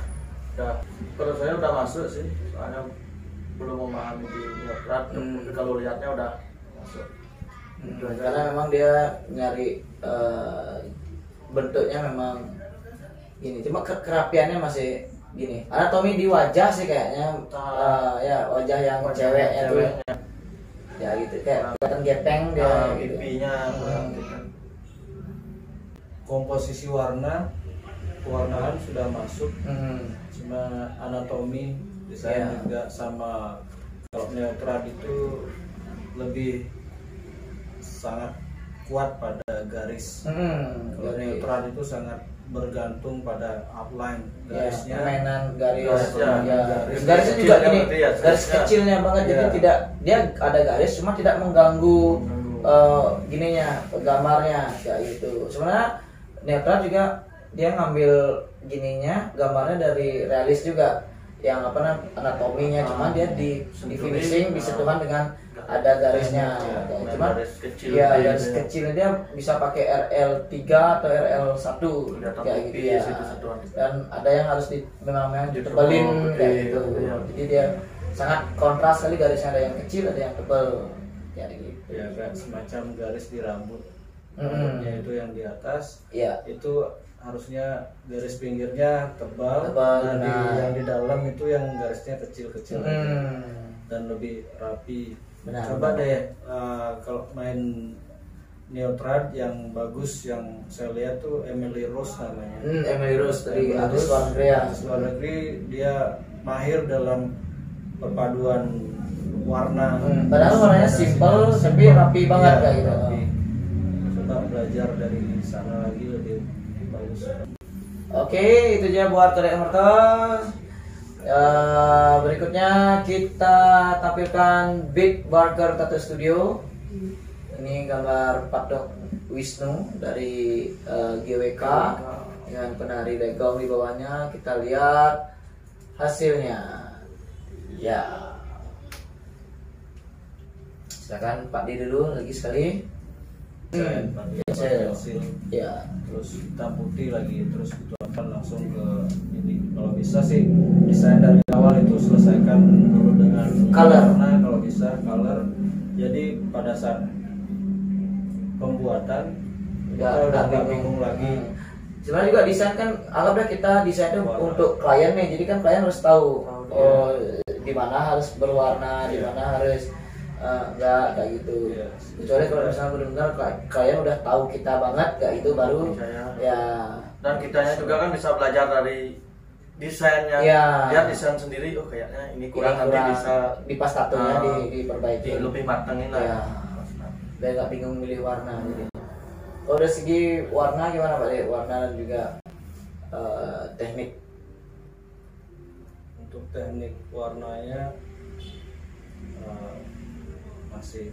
Udah, kalau saya udah masuk sih, soalnya belum memahami di niat. Tapi kalau lihatnya udah masuk. Karena memang dia nyari bentuknya memang gini, cuma kerapiannya masih gini. Anatomi di wajah sih kayaknya ya wajah yang ceweknya tuh ya gitu, kayak kelihatan gepeng dia gitu. Pipinya komposisi pewarnaan sudah masuk, cuma anatomi desain juga sama. Kalau neutral itu lebih sangat kuat pada garis. Kalau neutral itu sangat bergantung pada outline garisnya, mainan garis. Garisnya juga gini, garis kecilnya banget, jadi tidak, dia ada garis cuma tidak mengganggu gininya gambarnya kayak gitu. Sebenarnya netral juga dia ngambil gininya gambarnya dari realis juga, yang anatominya, cuma dia di finishing disentuhan dengan ada garisnya. Cuma garis kecilnya dia bisa pakai RL3 atau RL1 kayak gitu ya. Dan ada yang harus memang ditebelin kayak gitu. Jadi dia sangat kontras sekali, garisnya ada yang kecil, ada yang tebal kayak gitu. Ya kan semacam garis di rambut. Rambutnya itu yang di atas. Itu harusnya garis pinggirnya tebal dan yang di dalam itu yang garisnya kecil-kecil dan lebih rapi. Coba deh kalau main neutral yang bagus yang saya lihat tuh Emily Rose namanya. Emily Rose dari artis luar negeri, dia mahir dalam perpaduan warna. Padahal warnanya simple tapi rapi banget kayak gitu. Coba belajar dari sana lagi lebih bagus. Oke, itu aja buat Kadek Mertel. Berikutnya kita tampilkan Big Burger Tattoo Studio. Ini gambar Patok Wisnu dari GWK dengan penari legong di bawahnya. Kita lihat hasilnya. Ya, silakan Pak Di dulu lagi sekali. Ya, terus hitam putih lagi, terus dituangkan langsung ke ini. Kalau bisa sih desain dari awal itu selesaikan dulu dengan color. Kalau bisa color. Jadi pada saat pembuatan kita udah nggak bingung lagi. Sebenarnya juga desain kan, anggaplah kita desain itu untuk klien nih. Jadi kan klien harus tahu di mana harus berwarna, di mana harus enggak kayak gitu. Kecuali kalau misalnya benar-benar klien udah tahu kita banget kayak itu baru ya. Dan kitanya juga kan bisa belajar dari desainnya, dia desain sendiri, oh kayaknya ini kurang, nanti bisa dipas tatonya diperbaiki, lebih matengin lah. Ya. Biar nggak bingung milih warna. Jadi. Kalau dari segi warna gimana Pak? Warna dan juga teknik. Untuk teknik warnanya masih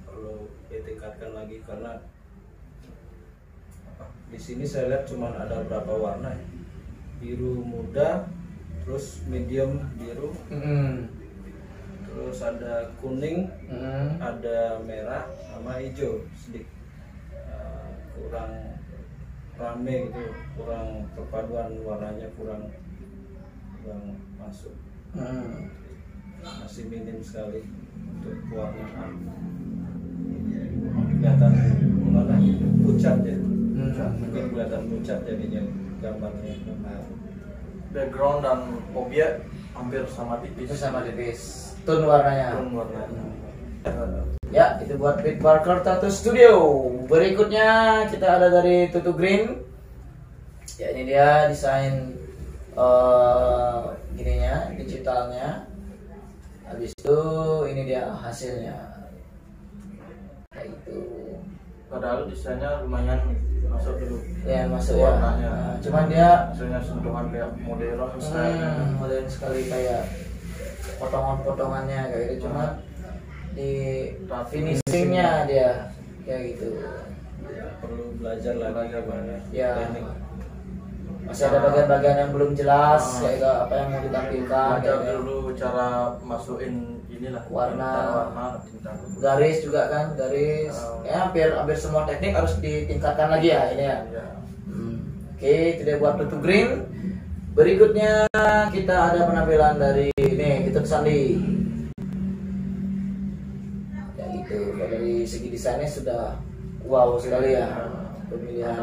perlu ditingkatkan lagi karena di sini saya lihat cuma ada berapa warna ya. Biru muda, terus medium biru, terus ada kuning, ada merah sama hijau sedikit, kurang rame gitu, kurang perpaduan warnanya kurang masuk, masih minim sekali untuk warna kelihatan mana pucat ya, mungkin kelihatan pucat jadinya gambarnya. Background dan objek hampir sama tipis. Tone warnanya. Ya, itu buat Pete Parker Tattoo Studio. Berikutnya kita ada dari Tutu Green. Ya, ini dia desain gininya, digitalnya. Habis itu ini dia hasilnya. Kayak gitu. Padahal desainnya lumayan masuk dulu. Ya, masuk warnanya. Ya. Cuman dia hasilnya sentuhan kayak modern modern sekali, kayak potongan-potongannya kayak gitu. Cuma di finishingnya dia kayak gitu. Perlu belajar lagi banyak teknik. Masih ada bagian-bagian yang belum jelas kayak apa yang mau ditampilkan. Belajar dulu cara masukin inilah warna, tinta. Garis juga kan, garis. Ya hampir semua teknik harus ditingkatkan lagi ya ini ya. Oke, itu dia buat Tutu Green. Berikutnya kita ada penampilan dari ini Kitut Sandi. Ya gitu, dari segi desainnya sudah wow sekali ya. Pemilihan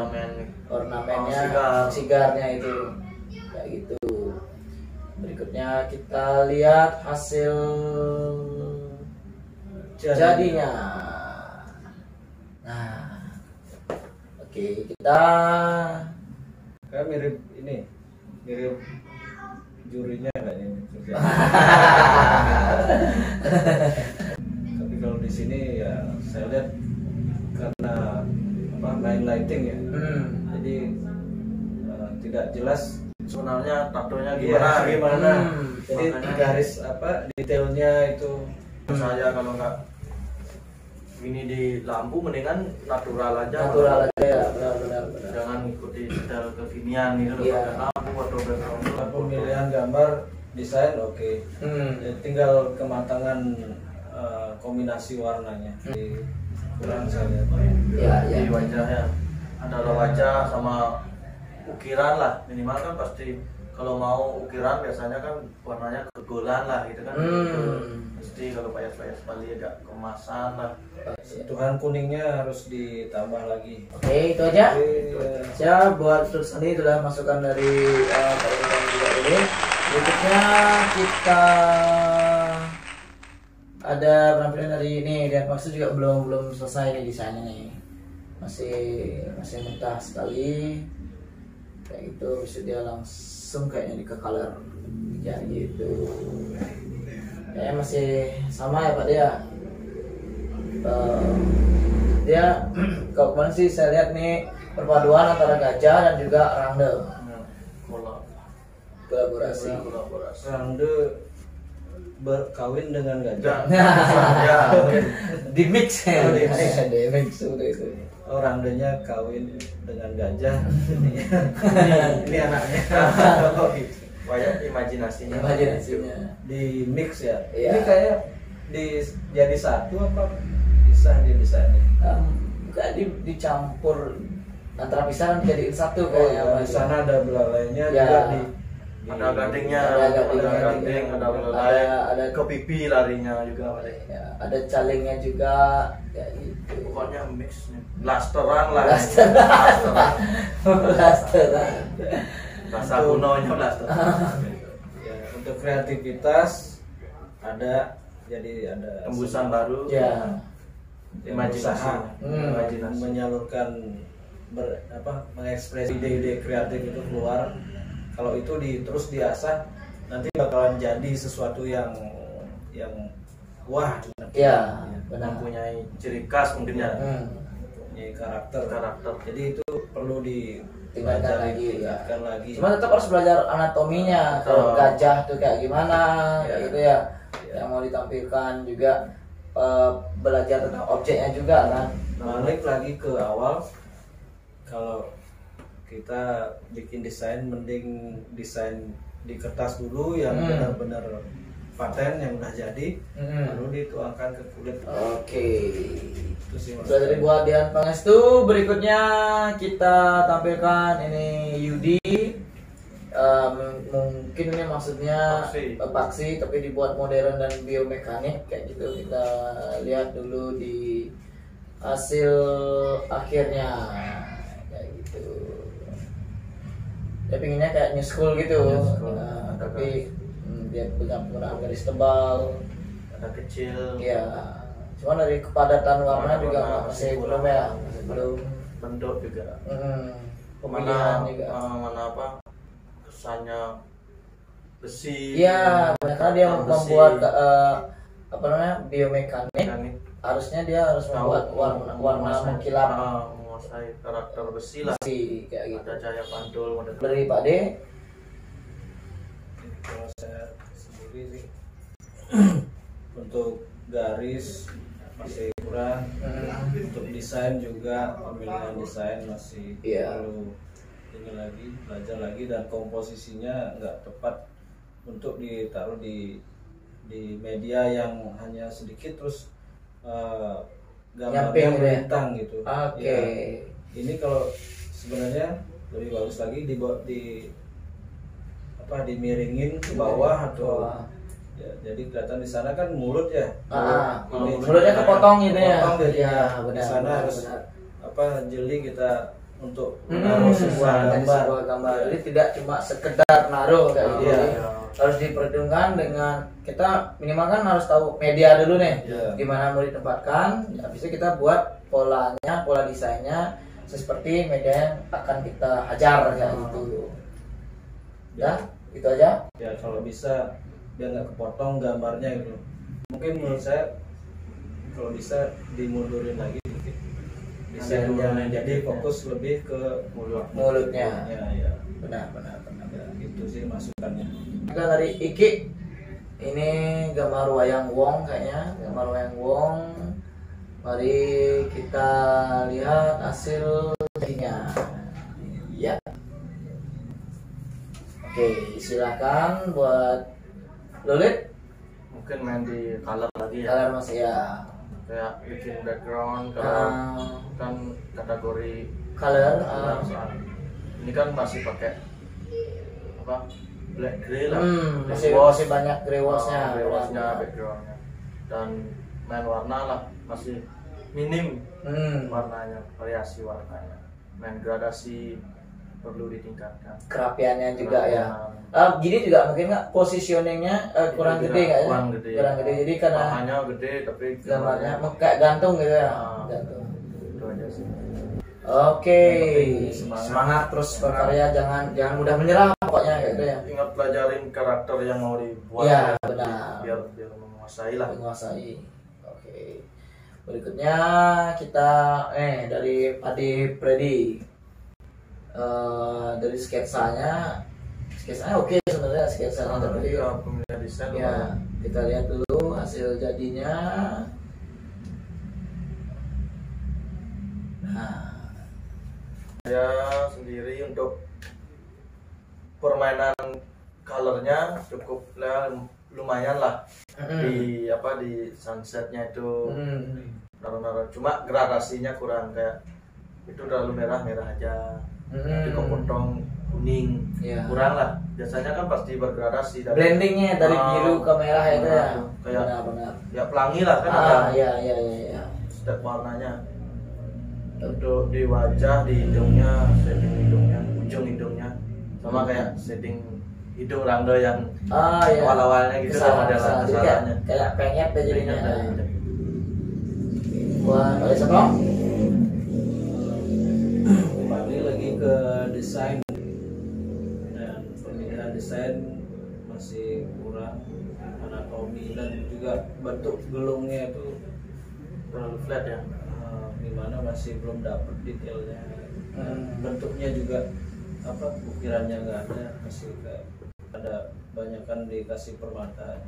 ornamennya, sigarnya itu kayak gitu. Berikutnya kita lihat hasil jadinya. Nah, oke, kita kayak mirip ini, mirip jurinya nggak ini? Tapi kalau di sini ya saya lihat karena main lighting ya, jadi tidak jelas sebenarnya tatonya gimana. Jadi garis detailnya itu saya kalau nggak ini di lampu mendingan natural aja ya, benar. Jangan ikuti detail kekinian gitu. Lampu atau background. Pemilihan gambar desain oke. Jadi tinggal kematangan kombinasi warnanya. Kurang saya lihat. Di wajahnya adalah wajah sama ukiran lah, minimal kan pasti kalau mau ukiran biasanya kan warnanya kegolan lah gitu kan. Mesti kalau payas-payas Bali agak kemasan lah. Sentuhan kuningnya harus ditambah lagi. Oke, itu aja. Saya buat terus ini itulah masukan dari Pak Irwan juga ini. Berikutnya kita ada penampilan dari ini, dan maksud juga belum selesai nih desainnya nih, masih mentah sekali kayak gitu. Bisa dia langsung kayaknya di ke color ya gitu. Kayaknya masih sama ya Pak dia. Dia kalau kemarin sih saya lihat nih perpaduan antara gajah dan juga rangde. Kolaborasi. Rangde berkawin dengan gajah. Di mix ya. Di mix udah itu. Rangdenya kawin dengan gajah. Ini anaknya. Banyak imajinasinya. Di mix ya. Iya. Ini kayak jadi satu apa pisah dia desainnya? Enggak dicampur antara pisah dan dijadiin satu kayaknya. Di sana ada belalainya ya. juga ada gadingnya, ada gading, ada belalai, ada ke pipi larinya juga. Ya, ada calengnya juga ya gitu. Pokoknya mix nih. Blasteran lah. Blasteran. Bahasa kunonya blasteran. Ya, untuk kreativitas ada tembusan baru. Ya. Imajinasi. Menyalurkan mengekspresi ide-ide kreatif itu keluar kalau itu terus diasah nanti bakalan jadi sesuatu yang wah ya benar, mempunyai ciri khas mungkin ya, mempunyai karakter. Jadi itu perlu tingkatkan lagi. Cuma tetap harus belajar anatominya, kalau gajah tuh kayak gimana gitu ya, yang mau ditampilkan juga, belajar tentang objeknya juga kan. Balik lagi ke awal, kalau kita bikin desain mending desain di kertas dulu yang benar-benar paten yang udah jadi, lalu dituangkan ke kulit. Oke. Itu sih Sudah dari buat Dian Pangestu. Berikutnya kita tampilkan ini Yudi. Mungkin ini maksudnya epaksi tapi dibuat modern dan biomekanik kayak gitu. Kita lihat dulu di hasil akhirnya kayak gitu. Dia pinginnya kayak new school gitu. Tapi dia punya penggunaan garis tebal, ada kecil. Ya, cuma dari kepadatan warna juga masih belum ya, masih belum. Bentuk juga. Pemilihan juga. Mana apa? Kesannya besi. Iya, karena dia membuat apa namanya biomekanik. Harusnya dia harus membuat warna mengkilap, menguasai karakter besi lah. Besi kayak gitu. Ada cahaya pantul. Dari Pak D. Kalau saya sendiri sih untuk garis masih kurang, untuk desain juga pemilihan desain masih perlu ini lagi, belajar lagi, dan komposisinya nggak tepat untuk ditaruh di media yang hanya sedikit terus gambarnya melintang gitu. Oke. Ya, ini kalau sebenarnya lebih bagus lagi dimiringin ke bawah atau ya, jadi kelihatan di sana kan mulut ya. Mulutnya kepotong gitu ya. Iya, benar. Di sana harus jeli kita untuk menaruh sebuah gambar. Jadi tidak cuma sekedar naruh kayak gitu. Harus diperhitungkan dengan kita minimal kan harus tahu media dulu nih. Gimana mau ditempatkan. Habis itu kita buat polanya, pola desainnya seperti media yang akan kita hajar kayak gitu. Ya, itu aja. Ya, kalau bisa biar nggak kepotong gambarnya gitu. Mungkin menurut saya kalau bisa dimundurin lagi dikit desainnya, jadi fokus lebih ke mulutnya. Ya. Benar. Ya, itu sih masukannya. Kita dari Iki, ini gambar wayang wong kayaknya, gambar wayang wong. Mari kita lihat hasil jadinya. Ya. Oke, silakan buat Lulit. Mungkin main di color lagi ya. Color masih ya. Kayak bikin background, kan kategori color. Ini kan masih pakai apa? Black gray lah. Masih banyak gray washnya. Backgroundnya. Dan main warna lah masih minim warnanya, variasi warnanya. Main gradasi perlu ditingkatkan. Kerapiannya juga ya. Gini juga mungkin nggak positioningnya kurang gede nggak ya? Kurang gede. Jadi karena hanya gede tapi gambarnya kayak gantung gitu ya. Gantung. Itu aja sih. Oke. Semangat terus berkarya, jangan mudah menyerah pokoknya gitu ya. Ingat pelajarin karakter yang mau dibuat. Ya, benar. Biar menguasai lah. Menguasai. Oke. Berikutnya kita dari Adi Freddy. Dari sketsanya oke sebenarnya sketsanya, tapi pemilihan desain ya kita lihat dulu hasil jadinya. Nah, saya sendiri untuk permainan colornya cukup lumayan lah. Di sunsetnya itu naruh cuma gradasinya kurang, kayak itu terlalu merah aja. Nanti kepotong kuning, kurang lah. Biasanya kan pasti bergradasi. Blendingnya dari biru ke merah itu ya. Kayak benar. Ya pelangi lah kan ada. Iya. Step warnanya. Untuk di wajah, di hidungnya, setting hidungnya, ujung hidungnya, sama kayak setting hidung Rangga yang awal-awalnya gitu ada kesalahannya. Kayak penyet deh jadinya. Wah, boleh Sabong? Kembali lagi ke desain dan masih kurang anatomi, dan juga bentuk gelungnya itu terlalu flat ya. Gimana masih belum dapat detailnya. Bentuknya juga apa, ukirannya nggak ada, masih kayak ada banyakan dikasih permata.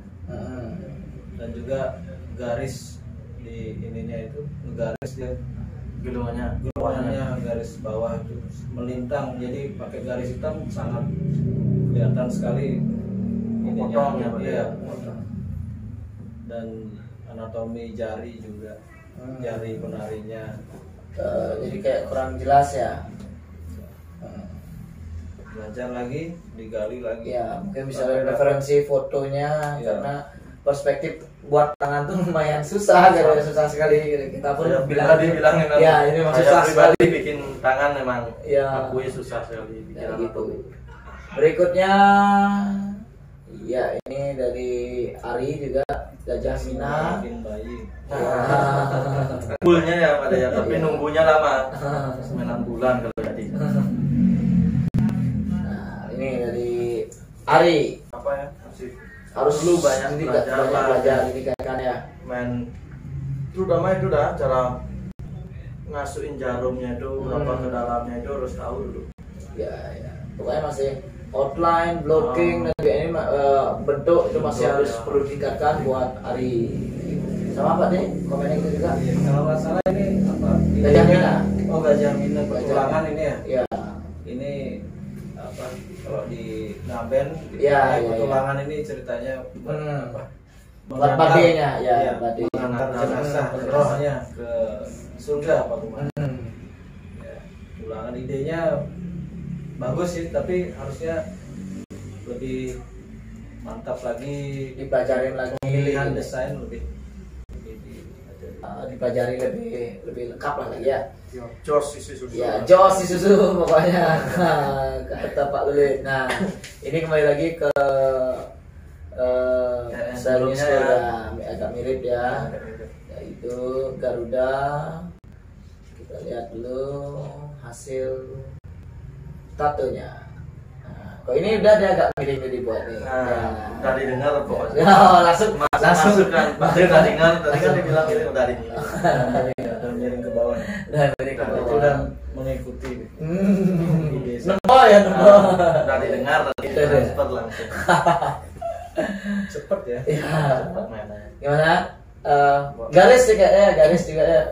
Dan juga garis di ininya itu, garis dia Gelungannya garis bawah itu melintang, jadi pakai garis hitam sangat kelihatan sekali potong ya, iya, potong. Dan anatomi jari juga, jari penarinya jadi kayak kurang jelas ya. Belajar lagi, digali lagi Ya mungkin bisa referensi fotonya, ya. karena perspektif buat tangan tuh lumayan susah, karena susah sekali. Kita pun dibilangin ya ini memang susah sekali bikin tangan, memang ya, akui susah sekali bikin ya, gitu. gitu. Berikutnya ya ini dari Ari juga, Gajah Mina. bikin bayi. Nunggunya ya pada ya, tapi Iya. nunggunya lama 9 bulan kalau jadi. Nah ini dari Ari, Apa ya, masih harus dulu banyak ini belajar banyak lah. belajar ini kan ya. main terutama itu dah cara ngasuhin jarumnya itu berapa ke dalamnya itu harus tahu dulu. Ya pokoknya masih outline, blocking dan ini bentuk itu masih Bentuk, harus ya. perlu ditingkatkan buat Ari. Sama apa nih komennya itu juga? Kalau nggak salah ini apa? Gajah Mina. Oh, Gajah Mina petualangan ini ya. Ya. Ini apa? Kalau di Ngaben, Ya, ya, petualangan ini ceritanya apa? Buat badenya ya, Iya, bade. mengantar jenazah rohnya ke surga apa kemana? Ya, ulangan idenya bagus sih, tapi harusnya lebih mantap lagi, Dipelajarin lagi, pemilihan desain lebih dipelajari lebih lengkap lah lagi ya. Jos isi susu. Ya, jos di susu pokoknya. Kata Pak Lulit. Nah, ini kembali lagi ke sebelumnya ya, agak mirip ya. Yaitu Garuda. Kita lihat dulu hasil tatonya. Nah, kok ini udah dia agak mirip-mirip buat nih. Nah, udah didengar pokoknya. Oh, langsung Masuk kan. Pasti udah dengar, tadi kan dibilang ini udah didengar. dan miring ke bawah. dan mirip ke Nah, itu bawah. udah mengikuti. Nembok ya, nembok. Udah didengar tadi transfer langsung. Cepet ya. Ya. Cepat mainnya. Gimana? Garis juga ya, garis juga ya.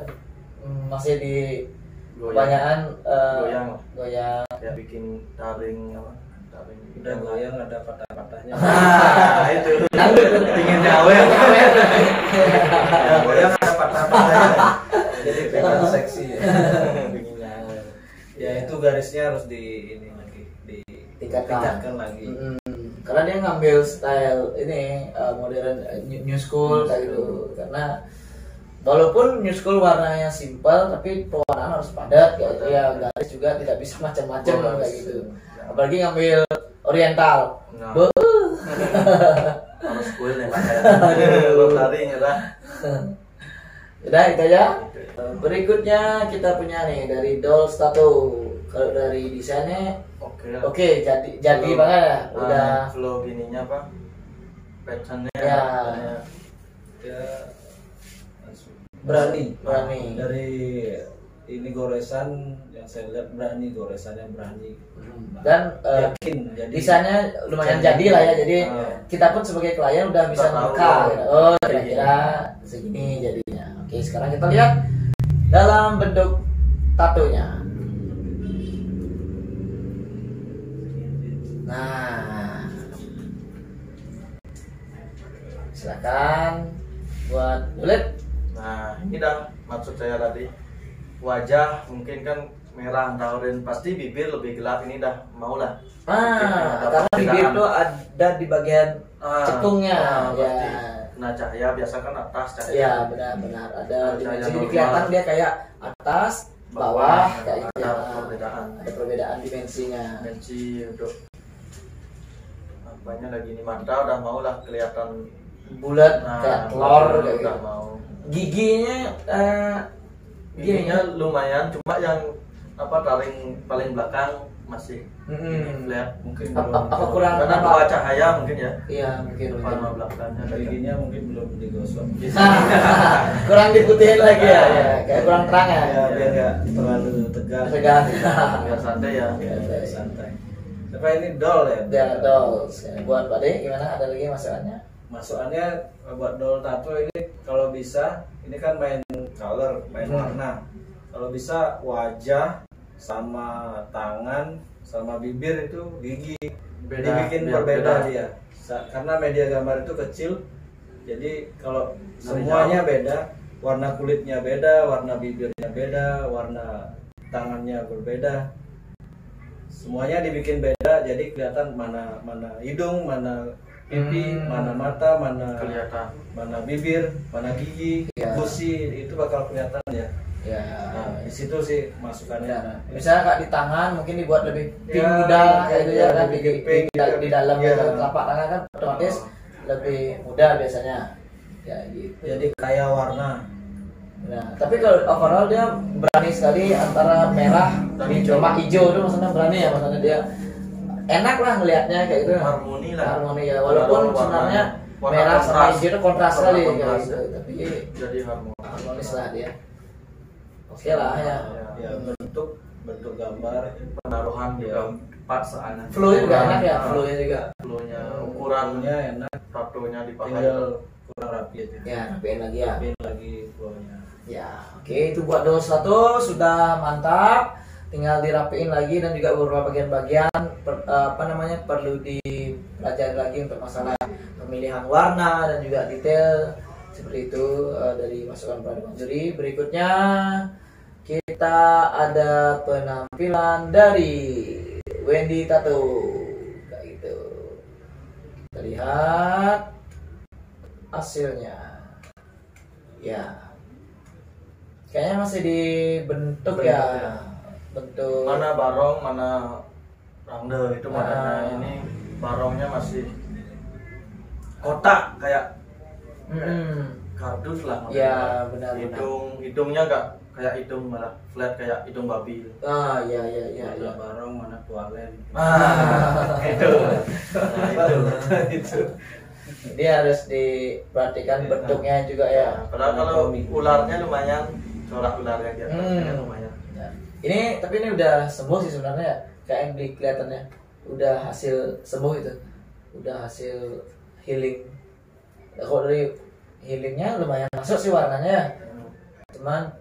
Masih di kebanyakan goyang. Kayak bikin taring apa? Taring. Udah goyang ada patah-patahnya. Nah, itu. Ingin nyawa. Udah goyang ada patah-patahnya. Jadi kelihatan seksi ya. Bikin nyawa. Ya itu garisnya harus di ini lagi, ditingkatkan lagi. Karena dia ngambil style ini modern new school kayak gitu. Karena walaupun new school warnanya simpel, tapi pewarnaan harus padat kayak gitu ya. Garis juga tidak bisa macam-macam kayak gitu. Apalagi ngambil oriental. Nah. Beuh. Harus cool nih pakai. Belum lari nyerah. Udah itu aja. Berikutnya kita punya nih dari Dolls Tattoo. Kalau dari desainnya Oke, jadi banget ya. Udah flow gininya apa? Patternnya ya. Ya berani. Dari ini goresan yang saya lihat berani, goresannya berani. Dan Yakin. Jadi desainnya lumayan jadi lah ya. Jadi kita pun sebagai klien udah bisa nangka. Oh, kira-kira segini jadinya. Oke, sekarang kita lihat dalam bentuk tatonya. Nah, silakan buat Lulit. Nah, ini dah maksud saya tadi. Wajah mungkin kan merah tahurin, pasti bibir lebih gelap, ini dah mau lah. Karena bibir itu ada di bagian cekungnya. Ya. Kena cahaya biasa kan atas cahaya. Ya, benar-benar ada dimensi. Jadi normal. kelihatan dia kayak atas, bawah, kayak gitu. Ada perbedaan. Ada perbedaan dimensinya. Dimensi untuk apanya lagi ini, mata udah mau lah kelihatan Bulat kayak telur kayak udah gitu. mau. Giginya Giginya lumayan, cuma yang apa taring paling belakang masih ini flat mungkin apa kurang karena bawa cahaya mungkin ya. Iya mungkin depan sama belakangnya giginya mungkin belum digosok. Kurang diputihin lagi ya, kayak kurang terang ya. Biar nggak terlalu tegang. Biar santai ya. Biar santai. Apa ini doll ya? Ya doll. Buat Pak De gimana? Ada lagi masukannya? Masukannya buat doll tato ini kalau bisa ini kan main color, main warna. Kalau bisa wajah sama tangan sama bibir itu gigi dibikin berbeda dia. Karena media gambar itu kecil. Jadi kalau semuanya beda, warna kulitnya beda, warna bibirnya beda, warna tangannya berbeda. Semuanya dibikin beda, jadi kelihatan mana hidung, mana pipi, mana mata, mana kelihatan, mana bibir, mana gigi, gusi itu bakal kelihatan ya. Ya, di situ sih masukannya. Ya, misalnya kak di tangan mungkin dibuat lebih pink muda kayak itu ya kan di dalam telapak tangan kan otomatis lebih muda biasanya. Ya gitu. Jadi kayak warna. Nah, tapi kalau overall dia berani sekali antara merah dan hijau itu maksudnya berani ya, maksudnya dia enak lah ngelihatnya kayak gitu. Harmoni lah. Harmoni ya, walaupun sebenarnya merah sama hijau itu kontras sekali kayak gitu. Tapi jadi harmonis lah dia. Oke lah ya. Ya bentuk gambar, penaruhan juga pas soalnya. Flow-nya juga enak ya, flow-nya ukurannya enak, tatonya dipakai. tinggal kurang rapi aja. Ya, rapiin lagi ya. Rapiin lagi flow-nya. Ya, oke itu buat doll satu sudah mantap. Tinggal dirapiin lagi dan juga beberapa bagian-bagian perlu dipelajari lagi untuk masalah pemilihan warna dan juga detail seperti itu dari masukan peradilan juri. Berikutnya kita ada penampilan dari Wendy Tato kayak gitu. Kita lihat hasilnya. Ya, kayaknya masih dibentuk ya. Bentuk mana barong, mana rangde itu mana ini barongnya masih kotak kayak kardus lah. Ya benar. Hidungnya enggak kayak hidung, malah flat kayak hidung babi. Iya. Barong mana tualen. Itu. Dia harus diperhatikan bentuknya juga ya. Padahal kalau ularnya lumayan, corak ularnya dia lumayan. Ini tapi ini udah sembuh sih sebenarnya ya. Kayak yang kelihatannya udah hasil sembuh itu. Udah hasil healing. Kalau dari healingnya lumayan masuk sih warnanya ya. Cuman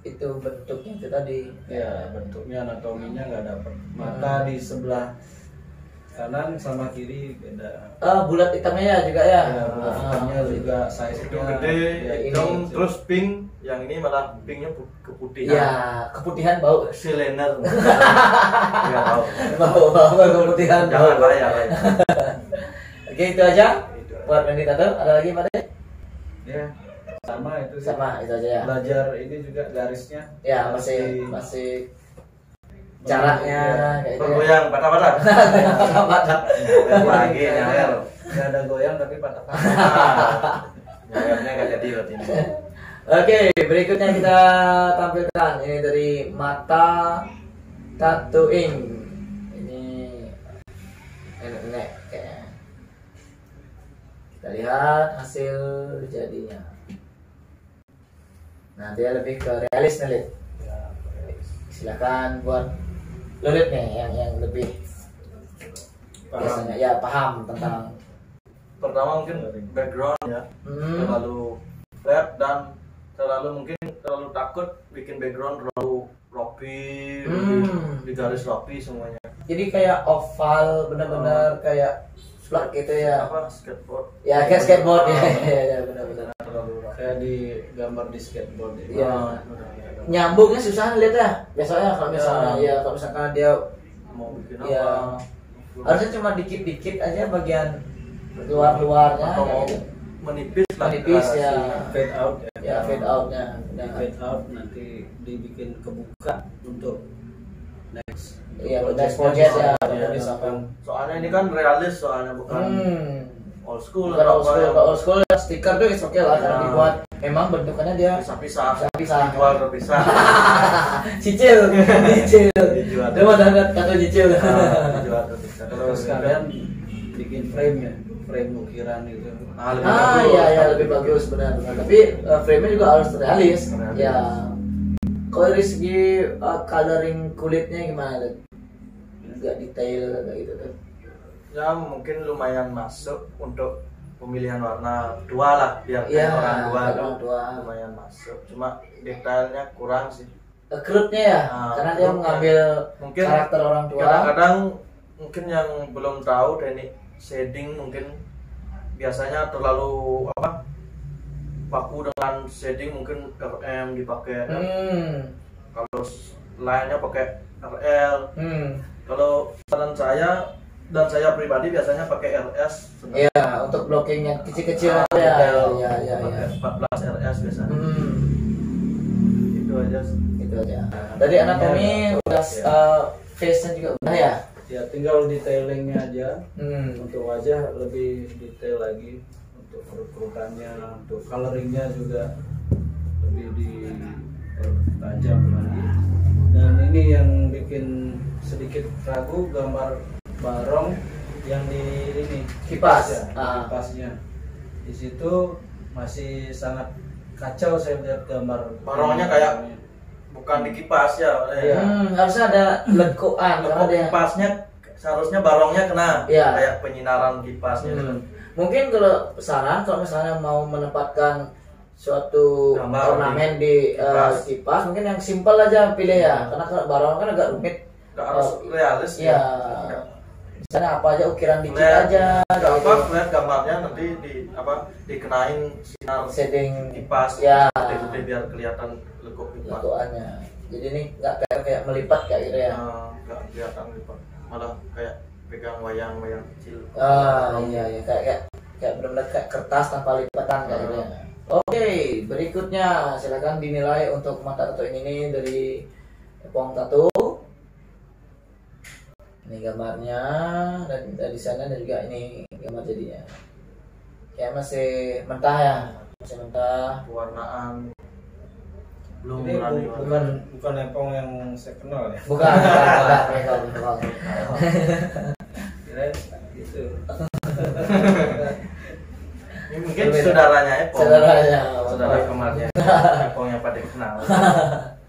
itu bentuknya itu tadi. Ya bentuknya anatominya nggak dapet. Mata di sebelah kanan sama kiri beda. Bulat hitamnya ya juga ya. Bulat hitamnya juga size Itu gede, hitam terus pink. Yang ini malah pinknya keputihan. Ya keputihan bau. Silener. Enggak tahu. Bau keputihan. Jangan bahaya. Oke itu aja. Buat Wendy Tato ada lagi Pak De? Ya sama itu sih. Sama itu aja ya. Belajar ini juga garisnya. Ya masih caranya kayak gitu. Goyang patah-patah. Patah-patah. Lagi nyawer. Enggak ada goyang tapi patah-patah. Nyawernya enggak jadi waktu ini. Oke, berikutnya kita tampilkan ini dari Mata Tattooing. Ini enak kayaknya. Kita lihat hasil jadinya. Nah, dia lebih ke realis nih, Lid. Silakan buat Lulit nih yang lebih biasanya ya paham tentang. Pertama mungkin background ya, terlalu flat dan terlalu takut bikin background terlalu rapi, di garis rapi semuanya. Jadi kayak oval benar-benar kayak flat gitu ya. Apa skateboard? Ya kayak skateboard ya benar-benar. Kayak di gambar di skateboard ya. Iya. Nyambungnya susah lihat ya. Biasanya kalau misalnya kalau misalkan dia mau bikin ya, apa? harusnya cuma dikit-dikit aja bagian luar-luarnya atau mau gitu. menipis Ya. Fade out ya. Ya fade outnya. Fade out nanti dibikin kebuka untuk next. Iya, next project ya. Soalnya ini kan realis, soalnya bukan old school. Kalau old school stiker tuh oke lah karena dibuat memang bentukannya dia pisah-pisah, dijual terpisah. cicil Dijual. dia mau kata cicil. Dijual terpisah. Terus kalian bikin frame ya, frame ukiran itu. Iya lebih bagus benar. Tapi frame-nya juga harus realis. Ya. Kalau dari segi coloring kulitnya gimana? Agak detail kayak gitu tuh. Ya mungkin lumayan masuk untuk pemilihan warna dua lah, biar orang dua lumayan masuk. Cuma detailnya kurang sih. Kerutnya ya, karena dia mengambil mungkin karakter orang tua. Kadang-kadang mungkin yang belum tahu teknik shading mungkin biasanya terlalu baku dengan shading, mungkin RM dipakai. Kalau lainnya pakai RL. Kalau saran saya pribadi biasanya pakai RS. Iya, untuk blocking yang kecil-kecil ya. Pakai 14 RS biasanya. Itu aja. Dari anatomi udah face-nya juga udah ya. Ya tinggal detailingnya aja. Untuk wajah lebih detail lagi, untuk perut-perutannya, untuk coloringnya juga lebih dipertajam lagi. Dan ini yang bikin sedikit ragu, gambar barong yang di ini kipas ya, kipasnya di situ masih sangat kacau. Saya lihat gambar barongnya kayak bukan di kipas ya. Harusnya ada lekuan karena dia kipasnya seharusnya barongnya kena kayak penyinaran kipasnya. Mungkin kalau saran, kalau misalnya mau menempatkan suatu ornamen di kipas, mungkin yang simpel aja pilih ya, karena kalau barong kan agak rumit. Gak harus realis ya. Misalnya apa aja ukiran dikit aja. Lihat gambarnya nanti dikenain sinar shading kipas ya. Gede-gede biar kelihatan lekuk kipas. Lekuannya. Jadi ini nggak kayak melipat kayak gitu ya. Nggak kelihatan lipat, malah kayak pegang wayang kecil. Iya kayak benar-benar kayak kertas tanpa lipatan kayak gitu ya. Oke, berikutnya silakan dinilai untuk mata tato ini dari Epong Tato. Ini gambarnya dan desainnya dan juga ini gambar jadinya. Kayak masih mentah ya, masih mentah. Warnaan belum ini berani. bukan Epong yang saya kenal ya. Bukan. Kira gitu. Ini mungkin saudaranya Epong. Saudara kemarin. Epong yang pada kenal.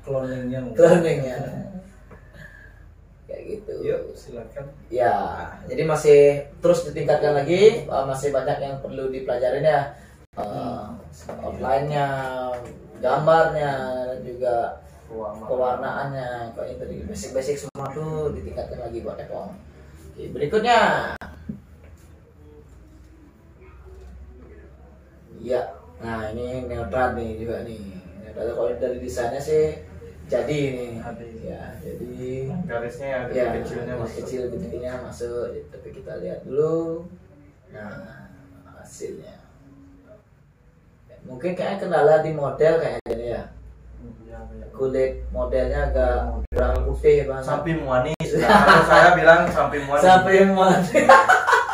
Cloningnya. Kayak gitu. Yuk, silakan. Ya, jadi masih terus ditingkatkan lagi, masih banyak yang perlu dipelajarin ya. Outline-nya, gambarnya, dan juga pewarnaannya. Kalau itu basic-basic semua tuh ditingkatkan lagi buat Epong. Oke, berikutnya. Ya, nah ini neutral nih juga nih. Neutral kalau dari desainnya sih jadi nih. Ya, jadi garisnya kecilnya masuk. Tapi kita lihat dulu. Nah, hasilnya. Mungkin kayaknya kendala di model kayaknya ya. Kulit modelnya agak kurang putih banget. Sampai muani. Kalau saya bilang sampai muani.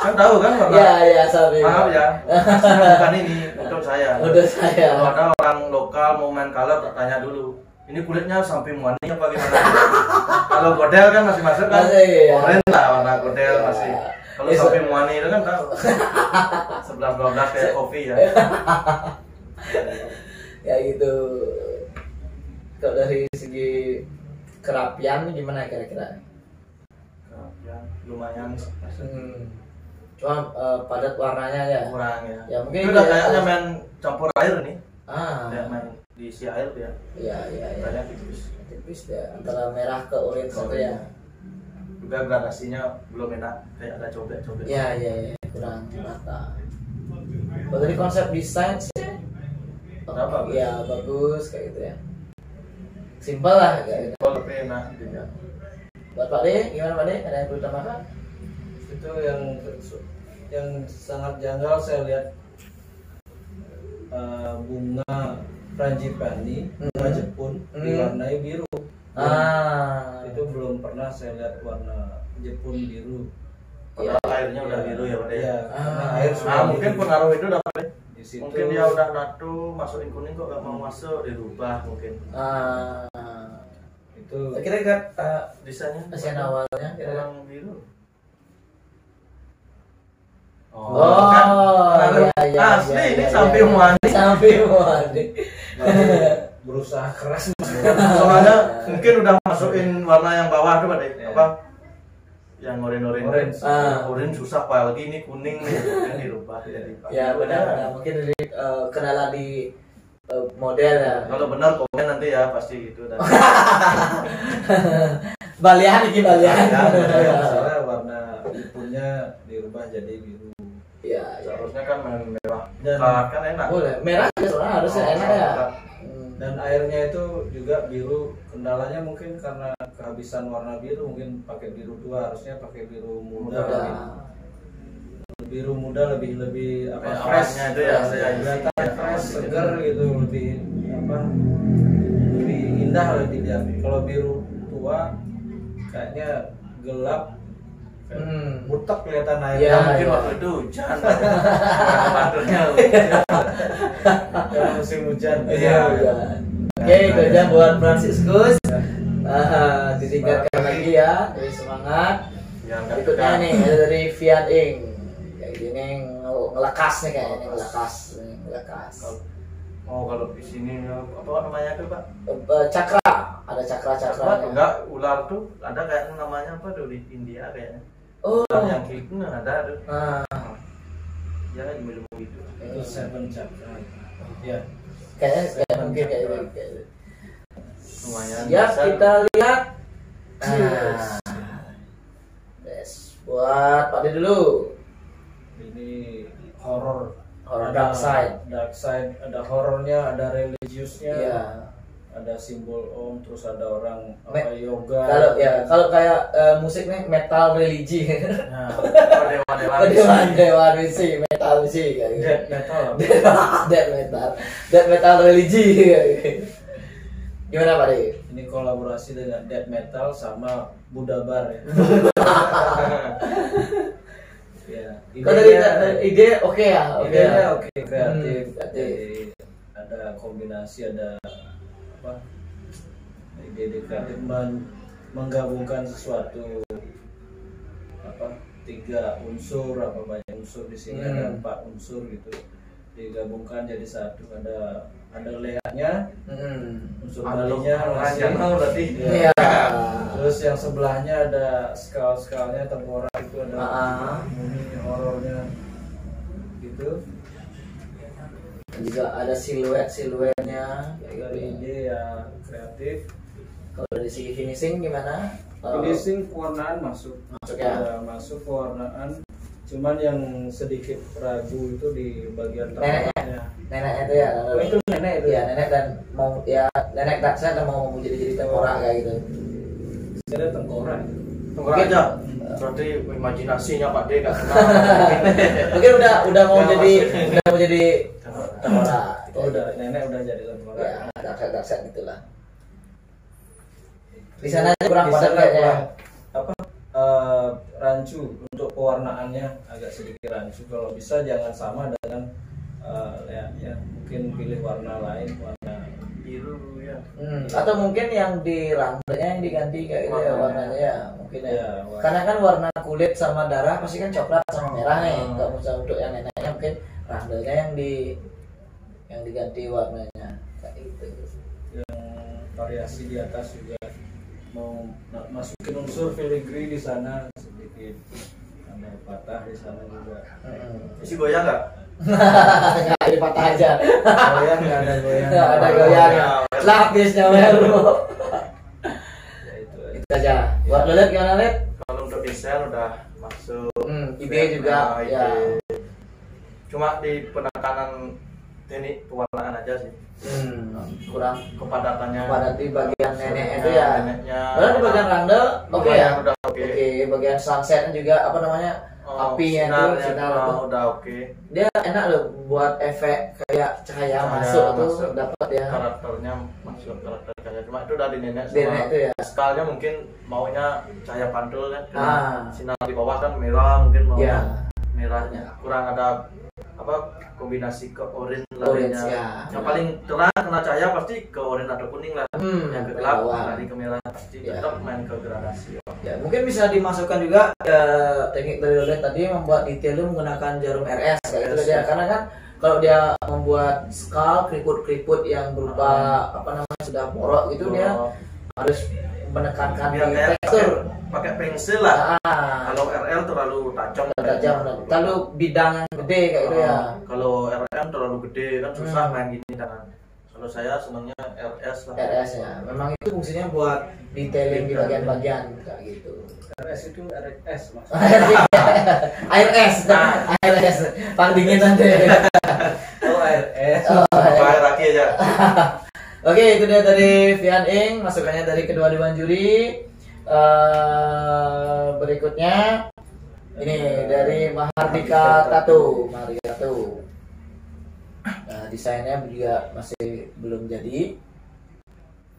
Kan tahu kan warna? Iya, sampai. Maaf ya. Bukan ini untuk saya. Kalau ada orang lokal mau main color, tanya dulu. Ini kulitnya sampai muani apa gimana? Kalau godel kan masih masuk kan? Orange lah warna godel masih. Kalau sampai muani itu kan tahu. 11-12 kayak kopi ya. Ya gitu. Kalau dari segi kerapian gimana kira-kira? Kerapian lumayan. Cuma padat warnanya ya. Kurang ya. Ya mungkin itu udah kayaknya main campur air nih. Kayak main diisi air ya. Iya. Banyak tipis ya. Antara merah ke orange gitu ya. Juga gradasinya belum enak, kayak ada cobek-cobek. Iya, kurang rata. Kalau dari konsep desain sih bagus. Ya bagus kayak gitu ya. Simpel lah kayak gitu. Tapi enak juga. Buat Pak De, gimana Pak De? Ada yang perlu tambahkan? Itu yang sangat janggal saya lihat bunga frangipani, bunga Jepun diwarnai biru. Itu belum pernah saya lihat warna Jepun biru. Padahal airnya udah biru ya Pak De. Iya, karena air sudah mungkin pengaruh itu dapat. Di situ mungkin dia udah nato masukin kuning kok gak mau masuk, dirubah mungkin. Itu kita lihat desainnya desain awalnya yang biru. Iya, asli ini sampai mandi. Berusaha keras. Soalnya mungkin udah masukin warna yang bawah tuh Pak Dek. Apa? Yang orange. Orange susah apalagi ini kuning nih, kan dirubah jadi. Ya benar. Mungkin dari kendala di model ya. Kalau benar komen nanti ya pasti gitu dan. Balian. Soalnya warna punya dirubah jadi biru. Iya. Seharusnya kan merah. Dan Kan enak. Boleh. Merah soalnya harusnya enak ya. Dan airnya itu juga biru. Kendalanya mungkin karena kehabisan warna biru, mungkin pakai biru 2, harusnya pakai biru muda. Biru muda lebih Freshnya itu ya kelihatan fresh, segar gitu, lebih lebih indah lah dilihat. Kalau biru tua kayaknya gelap, butek kelihatan airnya. Ya, mungkin waktu itu hujan. Karena musim hujan. Iya. Oke, itu aja buat Franciscus. Ditingkatkan lagi ya, dari semangat. Berikutnya nih ada dari Fiat Ing. Kayak gini ngelekas nih kayaknya, ngelekas. Kalau di sini apa namanya tuh Pak? Cakra, ada cakra. Enggak, ular tuh ada kayak namanya apa tuh di India kayaknya. Oh, Yang gitu ada tuh. Ya kan ilmu gitu. Itu 7 chakra. Ya. Kayaknya mungkin kayak gitu. Lumayan. Ya, besar. kita lihat. Yes, buat Pak De dulu. Ini horor. Dark side. Ada horornya, ada religiusnya. Iya. Ada simbol om, terus ada orang yoga. Kalau kayak musik nih metal religi. Nah, dewa religi, metal sih kayak gitu. Death metal religi. Gimana Pak De? Ini kolaborasi dengan death metal sama Buddha Bar ya. Ya, ide oke ya. Idenya oke, kreatif. Kreatif. Ada kombinasi, ada ide kreatif menggabungkan sesuatu 3 unsur banyak unsur di sini, ada 4 unsur gitu digabungkan jadi satu. Ada leaknya, unsur balinya berarti. Iya. Terus yang sebelahnya ada skal-skalnya, tengkorak itu ada mumi horornya gitu. Dan juga ada siluetnya Dari ide ya kreatif. Kalau dari segi finishing gimana? Finishing pewarnaan masuk ya. Masuk pewarnaan, cuman yang sedikit ragu itu di bagian tengahnya. Neneknya itu ya. Itu nenek itu ya. Nenek dan mau ya nenek daksa dan mau jadi tengkorak kayak gitu. Ada tengkorak. Tengkorak aja. Berarti imajinasinya Pak De enggak kenal. Mungkin udah mau jadi tengkorak. Nenek udah jadi tengkorak. Ya, daksa gitulah. Di sana kurang padat kayaknya. Rancu untuk pewarnaannya agak sedikit rancu. Kalau bisa jangan sama dengan leaknya. Mungkin pilih warna lain, warna Biru ya. Atau mungkin yang di rambutnya yang diganti kayak gitu ya warnanya ya mungkin ya. warna. Karena kan warna kulit sama darah pasti kan coklat sama merah nih. Nggak usah untuk yang neneknya mungkin rambutnya yang diganti warnanya kayak gitu. Yang variasi di atas juga mau masukin unsur filigree di sana sedikit, ada patah di sana juga. Isi goyang nggak? Nggak ada patah aja. Nggak ada goyang. Nggak ada goyang. Lapisnya baru. Ya itu aja. Buat lo lihat gimana lihat? Kalau untuk desain udah masuk. Ide juga ya. Cuma di penekanan teknik pewarnaan aja sih. Kurang Kepadatannya. Kepadati bagian nenek itu ya. Neneknya. Padahal di bagian randel oke ya. Udah oke. Bagian sunsetnya juga apa namanya? Apinya itu sinar itu. Udah oke. Dia enak loh buat efek kayak cahaya masuk tuh dapat ya. Karakternya masuk karakter cahaya. Cuma itu udah di nenek Di nenek itu ya. Skalnya mungkin maunya cahaya pantul kan. Sinar di bawah kan merah mungkin mau. Iya. Merahnya kurang ada kombinasi ke orange Orange, larinya. ya. Yang paling terang kena cahaya pasti ke orange atau kuning lah. Yang ke gelap lari ke merah pasti tetap main ke gradasi. Ya, mungkin bisa dimasukkan juga teknik dari Lolet tadi membuat detailnya menggunakan jarum RS kayak gitu dia. Karena kan kalau dia membuat skull keriput-keriput yang berupa sudah borok gitu dia harus menekankan di tekstur pakai pensil lah. Kalau RL terlalu tajam. Kalau bidang yang gede kayak gitu ya. Kalau RM terlalu gede kan susah main gini tangan. Kalau saya senangnya RS lah. RS ya. Memang itu fungsinya buat detailing di bagian-bagian kayak gitu. RS itu RS maksudnya. ARS. Paling dingin nanti. RS. Air lagi aja. Oke, itu dia dari Vian Ing, masukannya dari kedua dewan juri. Berikutnya ini dari Mahardika Tattoo. Desainnya juga masih belum jadi,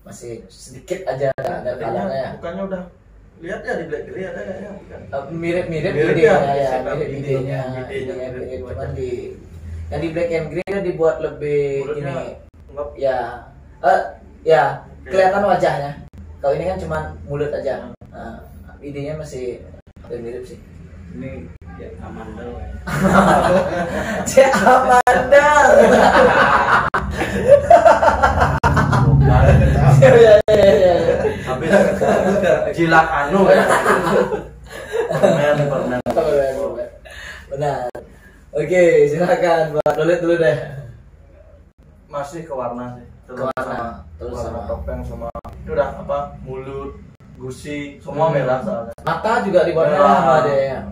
masih sedikit aja ada kalanya. Bukannya udah lihat ya di Black Grey ada kayaknya mirip idenya. Cuman di yang di Black and Grey dibuat lebih mulutnya, gini ya kelihatan wajahnya. Kalau ini kan cuma mulut aja. Idenya masih hampir mirip sih. Ini ya Amandel. Amandel. Habis jilat anu ya. Permen. Benar. Oke, silakan buat Lolet dulu deh. Masih ke warna sih. Terus sama topeng sama itu udah mulut, gusi, semua merah soalnya. Mata juga diwarnai sama dia.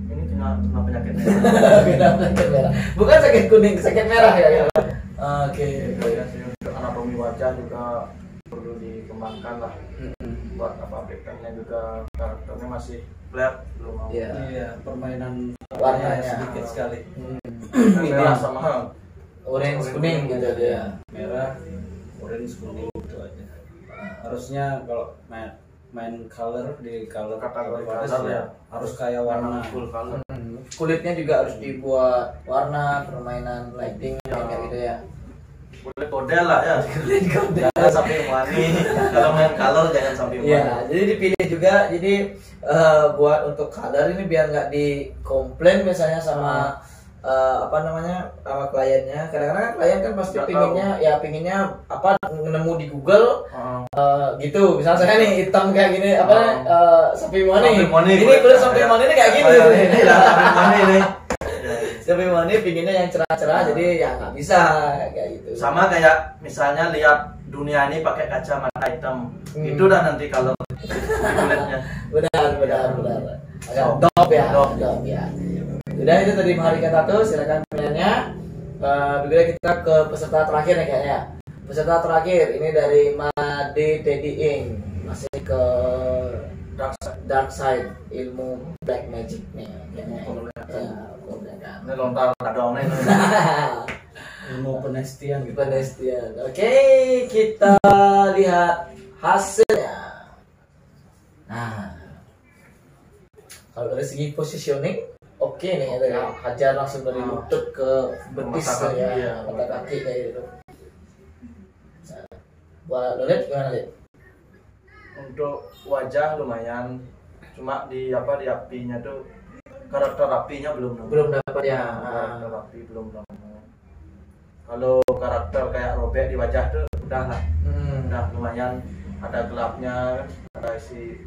Ini kena penyakit merah. Bukan sakit kuning, sakit merah ya. Oke. Untuk anatomi wajah juga perlu dikembangkan lah. Buat backgroundnya juga karakternya masih black belum mau. Iya, permainan warnanya sedikit sekali. Merah sama orange kuning gitu dia. Merah, orange kuning gitu aja. Harusnya kalau main color di color kategori ya harus kayak warna full color. Kulitnya juga harus dibuat warna, permainan lighting kayak gitu ya. Kulit model lah ya. Jangan sampai wangi. Kalau main color jangan sampai wangi. Ya, jadi dipilih juga. Jadi buat untuk color ini biar nggak dikomplain misalnya sama sama kliennya. Kadang-kadang klien kan pasti pinginnya nemu di Google gitu. Misalnya saya nih hitam kayak gini sapi mani. Ini kulit sapi mani ini kayak gini. Ini lah sapi mani nih. Sapi mani pinginnya yang cerah-cerah, jadi ya nggak bisa kayak gitu. Sama kayak misalnya lihat dunia ini pakai kacamata hitam. Itu udah nanti kalau kulitnya. Benar. Agak dop ya. Udah itu tadi Mahardika Tattoo, silakan pilihannya. Berikutnya kita ke peserta terakhir nih kayaknya. Peserta terakhir ini dari Made Teddy Ing, masih ke Dark Side, ilmu Black Magic nih kayaknya. Ini lontar dong nih. ilmu penestian gitu. Oke, kita lihat hasilnya. Nah, kalau dari segi positioning oke nih, hajar langsung dari lutut ke betis ya, mata kaki kayak gitu. Buat Lolet gimana Lid? Untuk wajah lumayan, cuma di apinya tuh karakter apinya belum dapat ya. Karakter api belum nemu. Kalau karakter kayak robek di wajah tuh udah lah. Udah lumayan, ada gelapnya, ada isi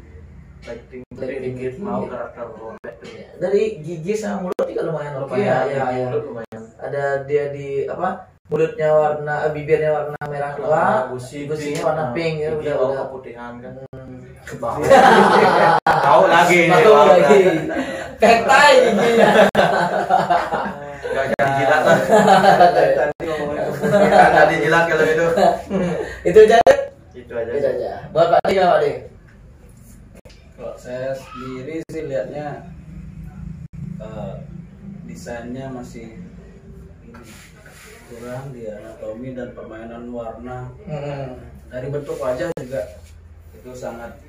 lighting dikit mau karakter robek tuh. Dari gigi sama mulut juga lumayan oke ya. Mulut lumayan. Ada dia di mulutnya warna bibirnya warna merah tua, gusinya warna pink ya, udah keputihan kan. Tahu lagi. Kayak tai giginya. Enggak jadi jilat lah. Tadi jilat kalau itu. Itu aja. Itu aja. Buat Pak Adi Pak Adi. Kalau saya sendiri sih lihatnya desainnya masih kurang di anatomi dan permainan warna. Dari bentuk wajah juga itu sangat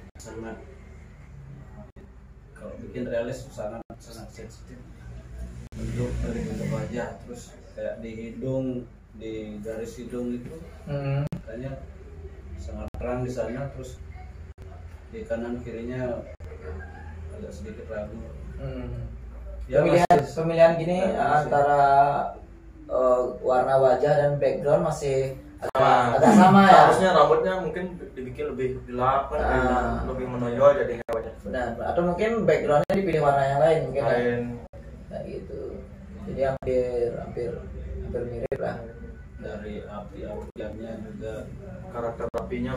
kalau bikin realis sangat sensitif. bentuk wajah, terus kayak di hidung, di garis hidung itu kayaknya sangat terang di sana, terus di kanan kirinya agak sedikit ragu. Ya, pemilihan gini antara warna wajah dan background masih agak sama ya. Harusnya rambutnya mungkin dibikin lebih gelap kan, lebih menonjol jadinya wajah. Benar. Atau mungkin backgroundnya dipilih warna yang lain mungkin. Kayak gitu. Jadi hampir mirip lah. Dari api-apiannya juga, karakter apinya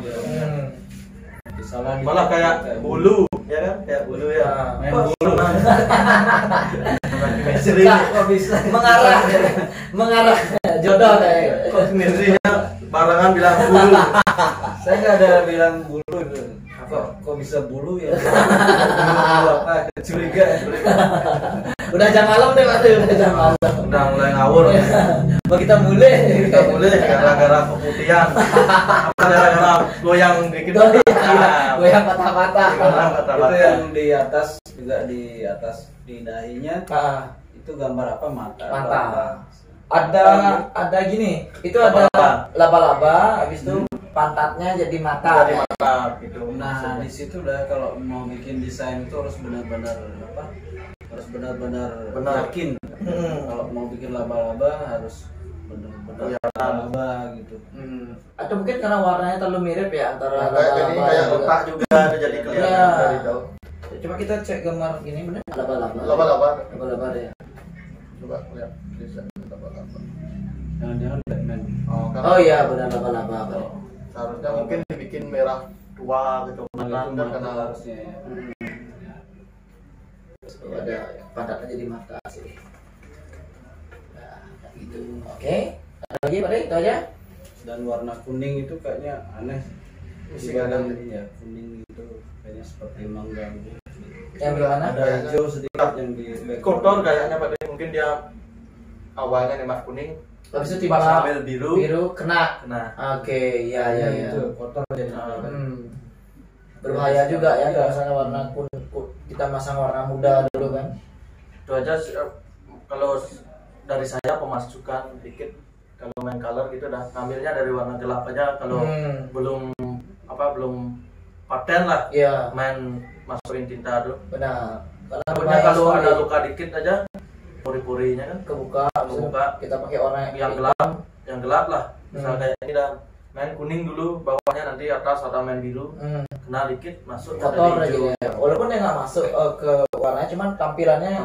salah malah kayak bulu ya kan, kayak bulu ya, main bulu. Kok bisa mengarah jodoh kayak kok sendirinya barengan bilang bulu. Saya nggak ada bilang bulu itu. Kok bisa bulu ya? Bulu apa? Curiga. Udah jam malam deh Mas, udah jam malam. Udah mulai ngawur. Mau kita mulai gara-gara keputihan. Apa gara-gara goyang dikit. Goyang patah-patah. Itu yang di atas juga, di atas di dahinya. Itu gambar apa? Mata. Ada gini. Itu ada laba-laba, habis itu pantatnya jadi mata. Gitu. Nah, di situ udah kalau mau bikin desain itu harus benar-benar harus benar-benar yakin. Kalau mau bikin laba-laba harus benar-benar laba gitu. Atau mungkin karena warnanya terlalu mirip ya antara laba-laba kayak otak juga jadi kelihatan dari jauh. Coba kita cek gambar gini, benar laba-laba ya. Coba lihat desain laba-laba. Jangan-jangan Batman. Oh iya, benar laba-laba. Seharusnya mungkin dibikin merah tua gitu. Kan karena harusnya ya. Ada pantatnya jadi mata sih. Nah, gitu. Oke. Ada lagi Pak, itu aja. Dan warna kuning itu kayaknya aneh. Ya, kuning itu kayaknya seperti mangga gitu. Yang gimana? Ada hijau sedikit yang di kotor kayaknya Pak, mungkin dia awalnya nembak kuning, habis itu tiba ambil biru kena. Oke, ya. Itu kotor jadi. Berbahaya juga ya kalau misalnya warna kita masang warna muda dulu kan. Itu aja kalau dari saya pemasukan dikit. Kalau main color gitu udah ngambilnya dari warna gelap aja kalau belum paten lah. Iya. Main masukin tinta dulu. Benar. Karena kalau ada luka dikit aja pori-porinya kan kebuka. Kita pakai warna yang gelap lah. Misalnya kayak ini dah main kuning dulu, bawahnya nanti atas ada main biru, kena dikit masuk kotor aja ya. Walaupun dia nggak masuk ke warnanya, cuman tampilannya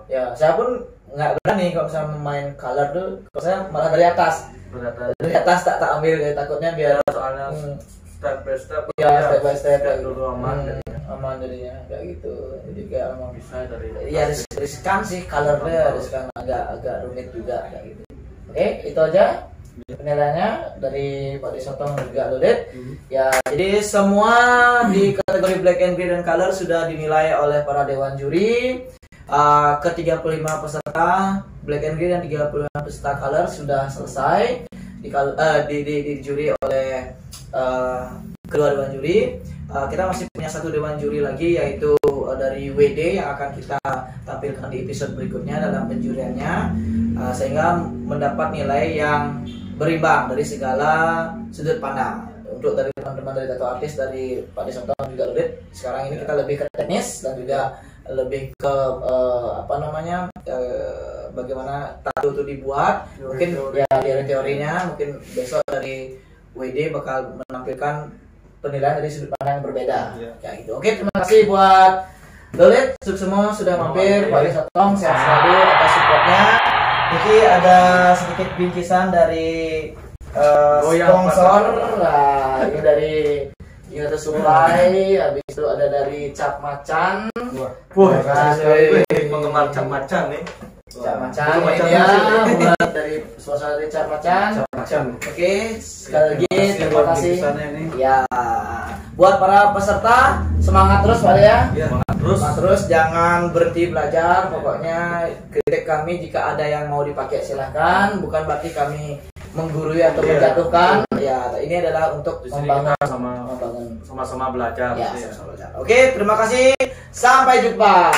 ya. Saya pun nggak berani kalau misalnya main color tuh, kalau saya malah dari atas tak ambil, takutnya biar soalnya step by step step by step dulu aman jadinya kayak gitu. Jadi kayak emang bisa dari ya riskan sih colornya, riskan agak rumit juga kayak gitu. Oke, itu aja penilaiannya dari Pak Desotong dan juga Lodet. Ya, jadi semua di kategori black and grey dan color sudah dinilai oleh para dewan juri. Ke 35 peserta black and grey dan 35 peserta color sudah selesai di juri oleh kedua dewan juri. Kita masih punya satu dewan juri lagi, yaitu dari WD yang akan kita tampilkan di episode berikutnya dalam penjuriannya, sehingga mendapat nilai yang berimbang dari segala sudut pandang. Untuk dari teman-teman dari tattoo artis, dari Pak Desotong juga Lodet, sekarang ini kita lebih ke teknis dan juga lebih ke bagaimana tattoo itu dibuat. Mungkin ya teorinya, mungkin besok dari WD bakal menampilkan penilaian dari sudut pandang yang berbeda. Kayak gitu. Oke, terima kasih buat Lodet, semua sudah mampir. Pak Desotong sehat selalu atas supportnya. Jadi ada sedikit bingkisan dari sponsor. Nah, ini dari United Supply, habis itu ada dari Cap Macan. Penggemar Cap Macan nih. Cap Macan ini ya, buat dari sponsor dari Cap Macan. Oke, sekali lagi terima kasih. Ya, buat para peserta semangat terus Pak ya. Semangat terus, jangan berhenti belajar. Pokoknya kritik kami jika ada yang mau dipakai silahkan. Bukan berarti kami menggurui atau menjatuhkan. Ya, ini adalah untuk membangun sama-sama belajar. Ya, Oke, terima kasih. Sampai jumpa.